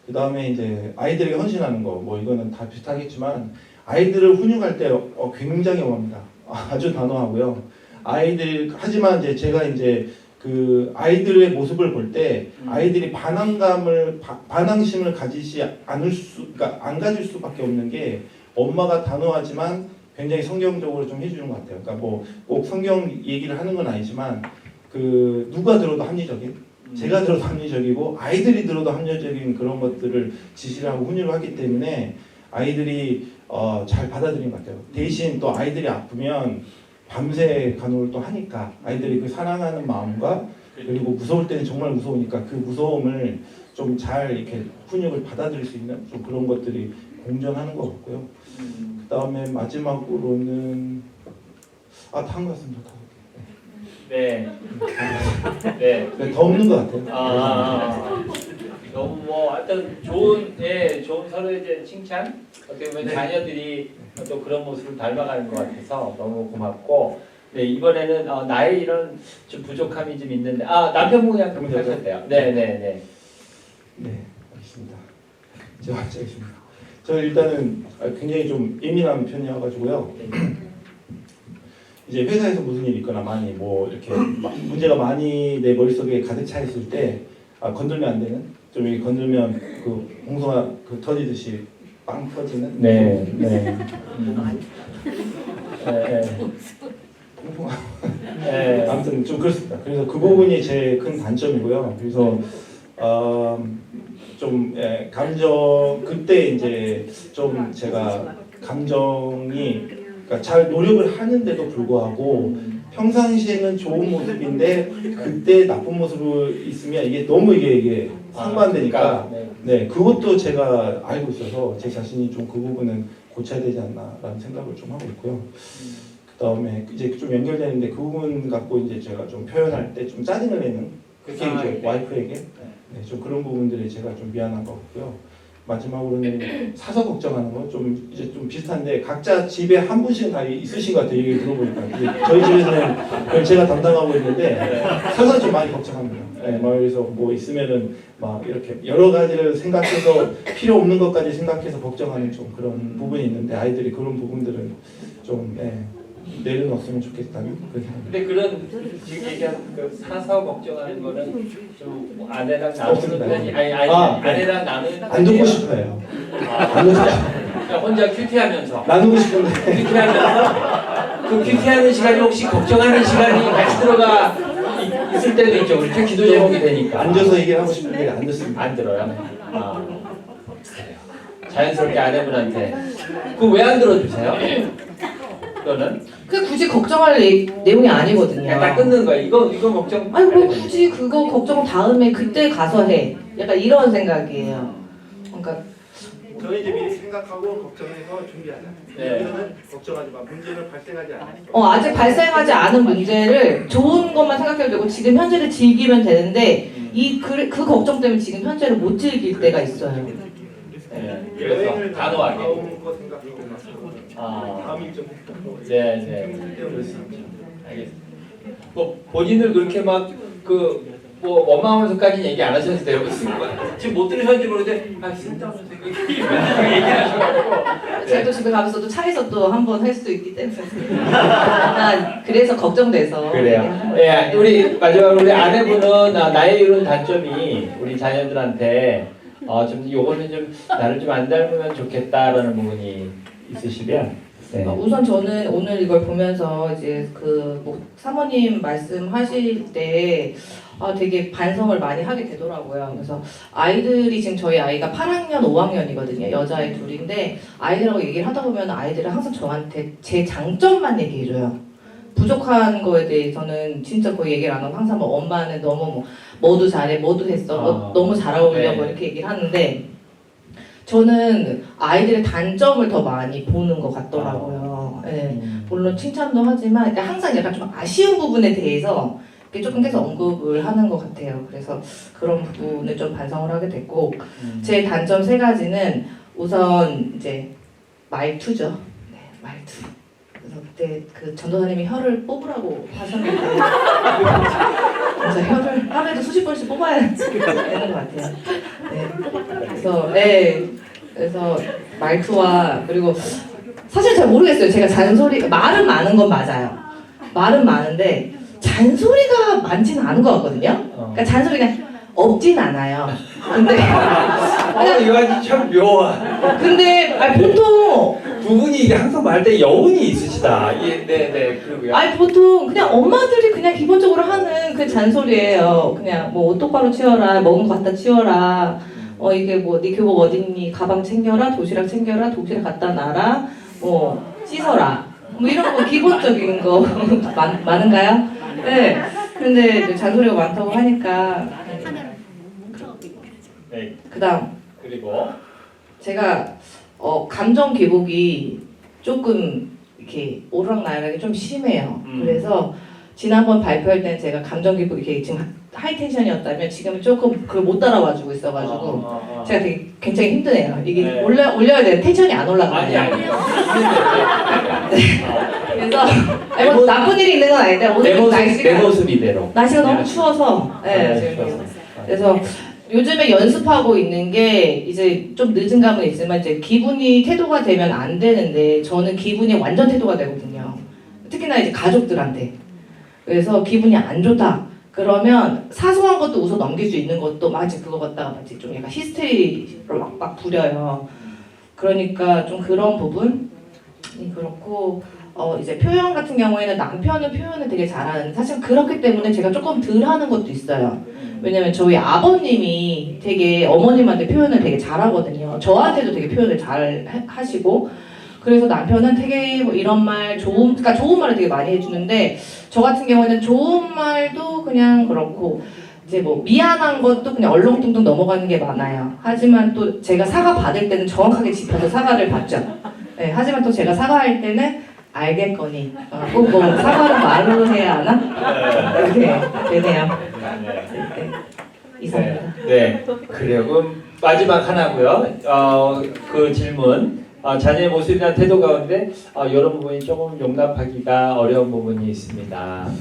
S9: 그 다음에 이제 아이들에게 헌신하는 거 뭐 이거는 다 비슷하겠지만 아이들을 훈육할 때 굉장히 엄합니다. 아주 단호하고요. 하지만 이제 제가 이제 그 아이들의 모습을 볼 때 아이들이 반항심을 가지지 그러니까 안 가질 수밖에 없는 게 엄마가 단호하지만 굉장히 성경적으로 좀 해주는 것 같아요. 그러니까 뭐 꼭 성경 얘기를 하는 건 아니지만 그 누가 들어도 합리적인, 제가 들어도 합리적이고 아이들이 들어도 합리적인 그런 것들을 지시를 하고 훈육을 하기 때문에 아이들이 잘 받아들이는 것 같아요. 대신 또 아이들이 아프면 밤새 간호를 또 하니까 아이들이 그 사랑하는 마음과 그리고 무서울 때는 정말 무서우니까 그 무서움을 좀 잘 이렇게 훈육을 받아들일 수 있는 좀 그런 것들이 공존하는 것 같고요. 그 다음에 마지막으로는 다한 것 같습니다.
S4: 네.
S9: 더 없는 것 같아요.
S4: 너무 뭐 하여튼 좋은 서로에 대한 칭찬 어떻게 보면 자녀들이 또 그런 모습을 닮아가는 것 같아서 너무 고맙고 이번에는 나의 이런 좀 부족함이 좀 있는데 남편분이 한번 하셨대요. 네,
S9: 알겠습니다. 제가 하겠습니다. 저는 일단은 굉장히 좀 예민한 편이어가지고요. 이제 회사에서 무슨 일이 있거나 많이 뭐 이렇게 문제가 많이 내 머릿속에 가득 차 있을 때 건들면 안 되는 좀 이렇게 건들면 그 봉숭아 터지듯이 빵 터지는 봉숭아 아무튼 좀 그렇습니다. 그래서 그 부분이 제 큰 단점이고요. 그래서 좀 감정 그때 이제 좀 제가 감정이 그러니까 잘 노력을 하는데도 불구하고 평상시에는 좋은 모습인데 그때 나쁜 모습으로 있으면 이게 너무 이게 상반되니까 그것도 제가 알고 있어서 제 자신이 좀 그 부분은 고쳐야 되지 않나라는 생각을 좀 하고 있고요. 그 다음에 이제 좀 연결되는데 그 부분 갖고 이제 제가 좀 표현할 때 좀 짜증을 내는 그게 이제 와이프에게 좀 그런 부분들이 제가 좀 미안한 것 같고요. 마지막으로는 사서 걱정하는 거 좀 이제 좀 비슷한데 각자 집에 한 분씩은 다 있으신 것 같아요. 얘기 들어보니까. 근데 저희 집에서는 그걸 제가 담당하고 있는데 사서 좀 많이 걱정합니다. 네, 그래서 뭐 있으면은 막 이렇게 여러 가지를 생각해서 필요 없는 것까지 생각해서 걱정하는 좀 그런 부분이 있는데 아이들이 그런 부분들은 좀 내려놓았으면 좋겠다는 그런 생각.
S4: 근데 그런 지금 얘기한 그 사서 걱정하는 거는 좀 아내랑 나누는
S9: 없습니다.
S4: 편이 아니
S9: 네.
S4: 아내랑 나누는
S9: 안 듣고 싶어요. 안 듣고 싶어요.
S4: 혼자 큐티하면서
S9: 나누고 싶은데
S4: 큐티하면서 그 큐티하는 시간이 혹시 걱정하는 시간이 같이 들어가 있을 때도 있죠. 그렇죠? 기도 제목이 되니까
S9: 앉아서 얘기를 하고 싶은데 안 듣습니다.
S4: 안 들어요. 자연스럽게 아내분한테 그 왜 안 들어주세요? 그거는
S8: 그 굳이 걱정할 내용이 아니거든요.
S4: 약간 끊는 거야. 이거 걱정.
S8: 아니 뭐 굳이 그거 걱정 다음에 그때 가서 해. 약간 이런 생각이에요. 그러니까
S9: 저희 이제 미리 생각하고 걱정해서 준비하자.
S4: 네.
S9: 문제는 걱정하지 마. 문제는 발생하지 않았어.
S8: 아직 발생하지 않은 문제를 좋은 것만 생각해도 되고 지금 현재를 즐기면 되는데 그 걱정 때문에 지금 현재를 못 즐길 때가 있어요.
S4: 네. 그래서 단호하게.
S9: 다음 거 생각하고 다음 일정 생각하고.
S4: 네. 알겠습니다. 뭐 본인을 그렇게 막 뭐 원망하면서까지는 얘기 안 하셔도 돼요. 지금 못 들으셨는지 모르는데 쓸데없는 생각이 얘기하셔가지고.
S8: 제가 또 집에 가면서도 차에서 또 한 번 할 수도 있기 때문에 그래서 걱정돼서
S4: 그래요. 예, 우리 마지막으로 우리 아내분은 나의 이룬 단점이 우리 자녀들한테 좀 요거는 좀 나를 좀 안 닮으면 좋겠다라는 부분이 있으시면. 네.
S8: 우선 저는 오늘 이걸 보면서 이제 뭐 사모님 말씀하실 때 되게 반성을 많이 하게 되더라고요. 그래서 아이들이 지금 저희 아이가 8학년, 5학년이거든요. 여자아이 둘인데 아이들하고 얘기를 하다 보면 아이들은 항상 저한테 제 장점만 얘기해줘요. 부족한 거에 대해서는 진짜 거의 얘기를 안 하고 항상 뭐 엄마는 너무 뭐도 잘해, 뭐도 했어, 너무 잘 어울려 뭐 이렇게 얘기를 하는데 저는 아이들의 단점을 더 많이 보는 것 같더라고요. 네. 물론 칭찬도 하지만 그러니까 항상 약간 좀 아쉬운 부분에 대해서 조금 계속 언급을 하는 것 같아요. 그래서 그런 부분을 좀 반성을 하게 됐고 제 단점 3가지는 우선 이제 말투죠. 네, 말투. 그래서 그때 그 전도사님이 혀를 뽑으라고 하셨는데 그래서 혀를 하루에도 수십 번씩 뽑아야 되는 것 같아요. 네. 그래서 말투와 그리고 사실 잘 모르겠어요. 제가 말은 많은 건 맞아요. 말은 많은데 잔소리가 많지는 않은 것 같거든요. 그러니까 잔소리가 없진 않아요. 근데
S4: 이거 참 묘하.
S8: 근데 보통
S4: 부분이 이게 항상 말할 때 여운이 있으시다. 네, 그리고요.
S8: 보통 그냥 엄마들이 그냥 기본적으로 하는 그 잔소리예요. 그냥 뭐 옷 똑바로 치워라, 먹은 거 갖다 치워라. 이게 뭐 네 교복 어딨니? 가방 챙겨라, 도시락 챙겨라, 도시락 갖다 놔라, 씻어라. 뭐 이런 거 기본적인 거 많은가요? 네. 근데 잔소리가 많다고 하니까.
S4: 네.
S8: 그다음
S4: 그리고
S8: 제가 감정 기복이 조금 이렇게 오르락내리락이 좀 심해요. 그래서 지난번 발표할 때는 제가 감정 기복이 이렇게 지금 하이 텐션이었다면 지금은 조금 그걸 못 따라와주고 있어가지고 제가 되게 굉장히 힘드네요. 이게
S4: 네.
S8: 올려야 돼. 텐션이 안 올라가요.
S4: 아니.
S8: 그래서 뭐 나쁜 일이 있는 건 아닌데 오늘
S4: 내 모습 이대로.
S8: 날씨가 너무 추워서 지금 그래서 요즘에 연습하고 있는 게 이제 좀 늦은 감은 있지만 이제 기분이 태도가 되면 안 되는데 저는 기분이 완전 태도가 되거든요. 특히나 이제 가족들한테. 그래서 기분이 안 좋다. 그러면 사소한 것도 웃어 넘길 수 있는 것도 마치 그거 갖다가 마치 좀 약간 히스테리로 막 부려요. 그러니까 좀 그런 부분이 그렇고 이제 표현 같은 경우에는 남편은 표현을 되게 잘하는 사실 그렇기 때문에 제가 조금 덜 하는 것도 있어요. 왜냐면 저희 아버님이 되게 어머님한테 표현을 되게 잘하거든요. 저한테도 되게 표현을 잘 하시고 그래서 남편은 되게 뭐 이런 말 그러니까 좋은 말을 되게 많이 해주는데 저 같은 경우에는 좋은 말도 그냥 그렇고 이제 뭐 미안한 것도 그냥 얼렁뚱뚱 넘어가는 게 많아요. 하지만 또 제가 사과 받을 때는 정확하게 짚어서 사과를 받죠. 네, 하지만 또 제가 사과할 때는 알겠거니 꼭 뭐 사과를 말로 해야 하나? 이렇게 되네요. 네, 이상입니다.
S4: 네. 그래요. 그럼 마지막 하나고요. 그 질문. 자녀의 모습이나 태도 가운데 이런 부분이 조금 용납하기가 어려운 부분이 있습니다.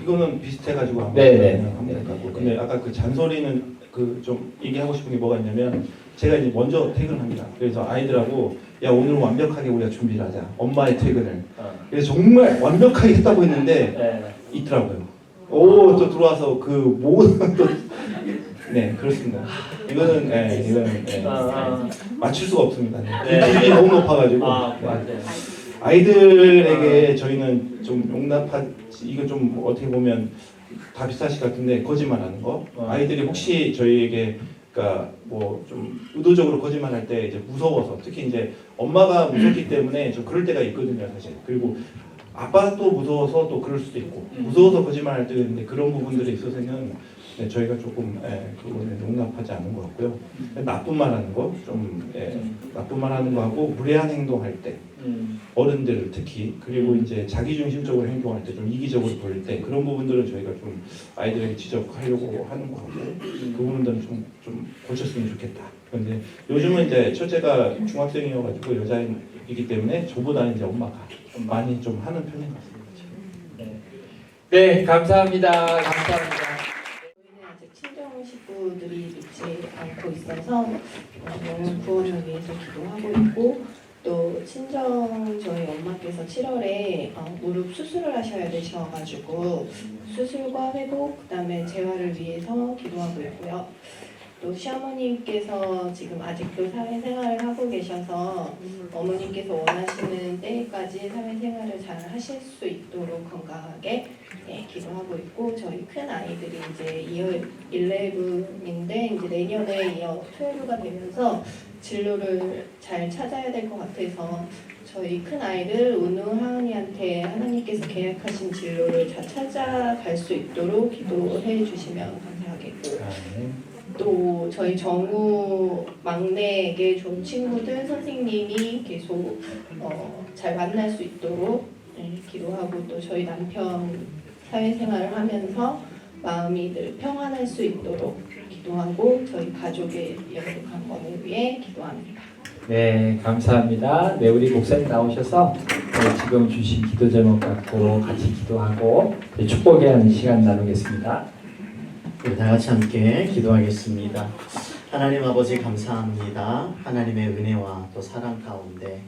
S9: 이거는 비슷해가지고 한번
S4: 네네.
S9: 하고. 근데 아까 그 잔소리는 그 좀 얘기하고 싶은 게 뭐가 있냐면 제가 이제 먼저 퇴근합니다. 그래서 아이들하고 야 오늘 완벽하게 우리가 준비를 하자. 엄마의 퇴근을. 그래서 정말 완벽하게 했다고 했는데
S4: 네.
S9: 있더라고요. 오 또 들어와서 그 모든 또 네 그렇습니다. 이거는 맞출 수가 없습니다.
S4: 네.
S9: 기준이 너무 높아가지고
S4: 맞아요.
S9: 아이들에게 저희는 좀 용납하지 이거 좀 어떻게 보면 다 비슷하실 것 같은데 거짓말하는 거 아이들이 혹시 저희에게 그러니까 뭐 좀 의도적으로 거짓말할 때 이제 무서워서 특히 이제 엄마가 무섭기 때문에 좀 그럴 때가 있거든요 사실. 그리고 아빠 또 무서워서 또 그럴 수도 있고 무서워서 거짓말할 때도 있는데 그런 부분들에 있어서는 저희가 조금 그거는 용납하지 않는 것 같고요. 나쁜 말 하는 거 좀 나쁜 말 하는 거 하고 무례한 행동할 때 어른들 특히 그리고 이제 자기중심적으로 행동할 때 좀 이기적으로 보일 때 그런 부분들은 저희가 좀 아이들에게 지적하려고 하는 것 같고 그 부분들은 좀 고쳤으면 좋겠다. 그런데 요즘은 이제 첫째가 중학생이어가지고 여자이기 때문에 저보다는 이제 엄마가 좀 많이 좀 하는 편인 것 같습니다.
S4: 네, 감사합니다. 감사합니다.
S7: 저희는 아직 친정 식구들이 믿지 않고 있어서 영혼 구원을 위해서 기도하고 있고 또 친정 저희 엄마께서 7월에 무릎 수술을 하셔야 되셔가지고 수술과 회복 그다음에 재활을 위해서 기도하고 있고요. 또 시어머님께서 지금 아직도 사회생활을 하고 계셔서 어머님께서 원하시는 때까지 사회생활을 잘 하실 수 있도록 건강하게 기도하고 있고 저희 큰 아이들이 이제 이어 11인데 이제 내년에 이어 12가 되면서 진로를 잘 찾아야 될 것 같아서 저희 큰 아이들 은우 하은이한테 하나님께서 계획하신 진로를 잘 찾아갈 수 있도록 기도해 주시면 감사하겠고 또 저희 정우 막내에게 좋은 친구들 선생님이 계속 잘 만날 수 있도록 기도하고 또 저희 남편 사회생활을 하면서 마음이 늘 평안할 수 있도록 기도하고 저희 가족의 영육한 건을 위해 기도합니다.
S4: 네, 감사합니다. 네, 우리 목사님 나오셔서 지금 주신 기도 제목 갖고 같이 기도하고 축복의 하는 시간 나누겠습니다.
S10: 우리 다 같이 함께 기도하겠습니다. 하나님 아버지 감사합니다. 하나님의 은혜와 또 사랑 가운데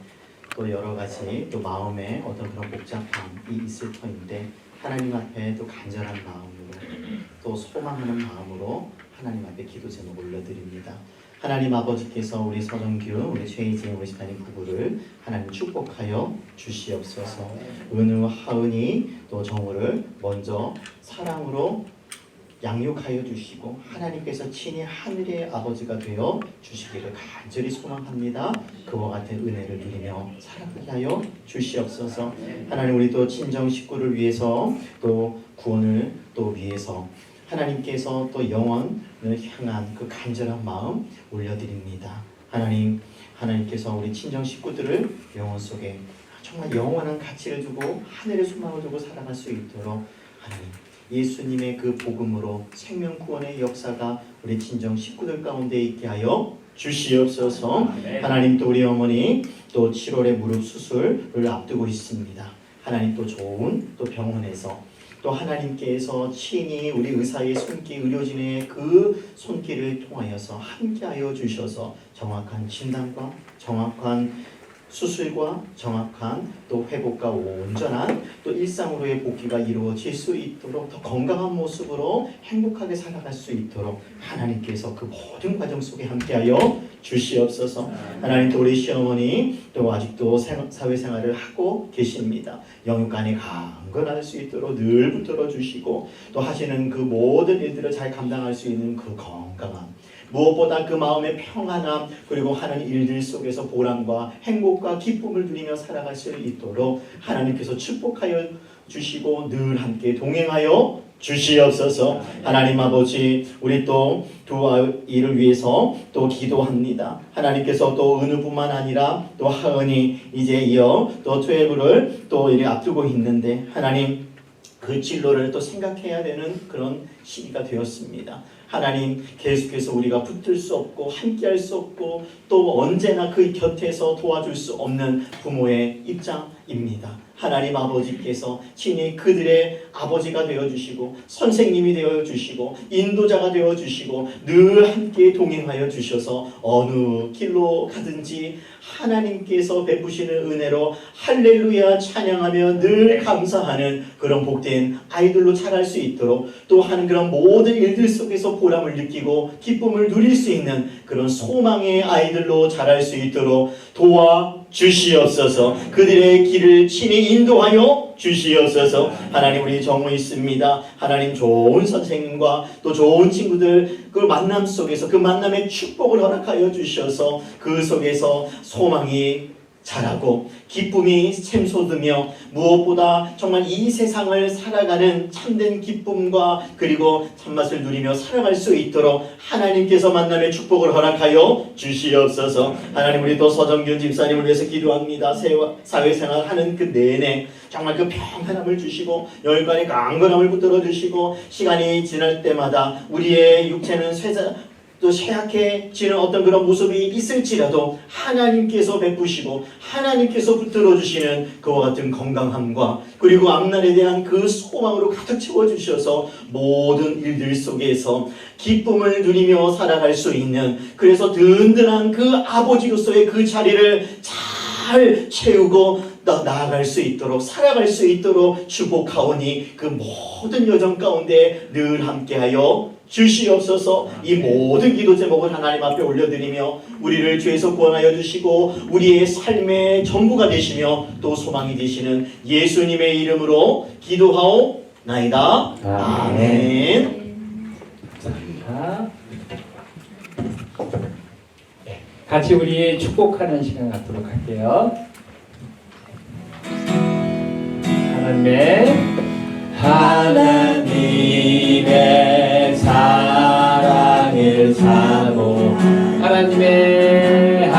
S10: 또 여러 가지 또 마음에 어떤 그런 복잡함이 있을 터인데 하나님 앞에 또 간절한 마음으로 또 소망하는 마음으로 하나님 앞에 기도 제목 올려드립니다. 하나님 아버지께서 우리 서정규, 우리 최희진, 우리 집사님 부부를 하나님 축복하여 주시옵소서. 은우, 하은이 또 정우를 먼저 사랑으로 양육하여 주시고 하나님께서 친히 하늘의 아버지가 되어 주시기를 간절히 소망합니다. 그와 같은 은혜를 누리며 살아가게 하여 주시옵소서. 하나님 우리 또 친정 식구를 위해서 또 구원을 또 위해서 하나님께서 또 영원을 향한 그 간절한 마음 올려드립니다. 하나님께서 우리 친정 식구들을 영혼 속에 정말 영원한 가치를 두고 하늘의 소망을 두고 살아갈 수 있도록 하나님 예수님의 그 복음으로 생명 구원의 역사가 우리 친정 식구들 가운데 있게 하여 주시옵소서. 하나님 또 우리 어머니 또 7월에 무릎 수술을 앞두고 있습니다. 하나님 또 좋은 또 병원에서 또 하나님께서 친히 우리 의사의 손길, 의료진의 그 손길을 통하여서 함께하여 주셔서 정확한 진단과 정확한 수술과 정확한 또 회복과 온전한 또 일상으로의 복귀가 이루어질 수 있도록 더 건강한 모습으로 행복하게 살아갈 수 있도록 하나님께서 그 모든 과정 속에 함께하여 주시옵소서. 하나님 또 우리 시어머니 또 아직도 사회생활을 하고 계십니다. 영육간에 강건할 수 있도록 늘 붙들어 주시고 또 하시는 그 모든 일들을 잘 감당할 수 있는 그 건강함 무엇보다 그 마음의 평안함 그리고 하는 일들 속에서 보람과 행복과 기쁨을 누리며 살아갈 수 있도록 하나님께서 축복하여 주시고 늘 함께 동행하여 주시옵소서. 하나님 아버지 우리 또 두 아이를 위해서 또 기도합니다. 하나님께서 또 은우뿐만 아니라 또 하은이 이제 이어 또 12를 또 이렇게 앞두고 있는데 하나님 그 진로를 또 생각해야 되는 그런 시기가 되었습니다. 하나님 계속해서 우리가 붙들 수 없고 함께할 수 없고 또 언제나 그 곁에서 도와줄 수 없는 부모의 입장입니다. 하나님 아버지께서 친히 그들의 아버지가 되어주시고 선생님이 되어주시고 인도자가 되어주시고 늘 함께 동행하여 주셔서 어느 길로 가든지 하나님께서 베푸시는 은혜로 할렐루야 찬양하며 늘 감사하는 그런 복된 아이들로 자랄 수 있도록 또 하는 그런 모든 일들 속에서 보람을 느끼고 기쁨을 누릴 수 있는 그런 소망의 아이들로 자랄 수 있도록 도와주시옵소서. 그들의 길을 친히 인도하여 주시옵소서. 하나님 우리 정우 있습니다. 하나님 좋은 선생님과 또 좋은 친구들 그 만남 속에서 그 만남의 축복을 허락하여 주셔서 그 속에서 소망이 자라고 기쁨이 샘솟으며 무엇보다 정말 이 세상을 살아가는 참된 기쁨과 그리고 참맛을 누리며 살아갈 수 있도록 하나님께서 만남의 축복을 허락하여 주시옵소서. 하나님 우리 또 서정균 집사님을 위해서 기도합니다. 사회생활 하는 그 내내 정말 그 평안함을 주시고 열간의 강건함을 붙들어 주시고 시간이 지날 때마다 우리의 육체는 또 쇠약해지는 어떤 그런 모습이 있을지라도 하나님께서 베푸시고 하나님께서 붙들어 주시는 그와 같은 건강함과 그리고 앞날에 대한 그 소망으로 가득 채워주셔서 모든 일들 속에서 기쁨을 누리며 살아갈 수 있는 그래서 든든한 그 아버지로서의 그 자리를 잘 채우고 나아갈 수 있도록 살아갈 수 있도록 축복하오니 그 모든 여정 가운데 늘 함께하여 주시옵소서. 이 모든 기도 제목을 하나님 앞에 올려드리며 우리를 죄에서 구원하여 주시고 우리의 삶의 전부가 되시며 또 소망이 되시는 예수님의 이름으로 기도하옵나이다. 아멘.
S4: 감사합니다. 같이 우리 축복하는 시간 갖도록 할게요. 하나님의 사랑을 사모 하나님의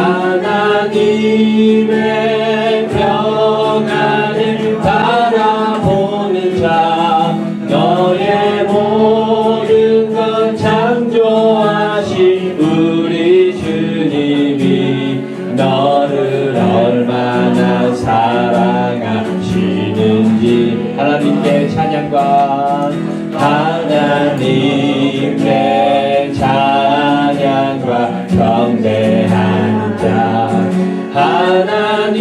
S4: 평안을 바라보는 자 너의 모든 것 창조하신 우리 주님이 너를 얼마나 사랑하시는지 하나님께 찬양과 하나님께 찬양과 경배하는 자 하나님의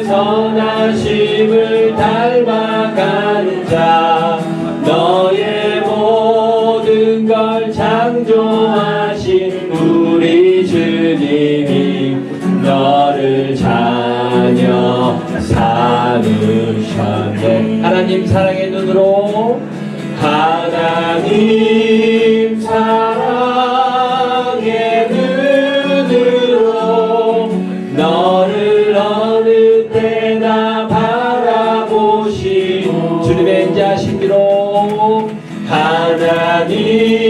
S4: 선하심을 닮아가는 자 너의 모든 걸 창조하신 우리 주님이 너를 자녀 삼으셨네. 하나님 사랑의 눈으로 하나님 사랑의 눈으로 너를 어느 때나 바라보신 주님의 자신으로 하나님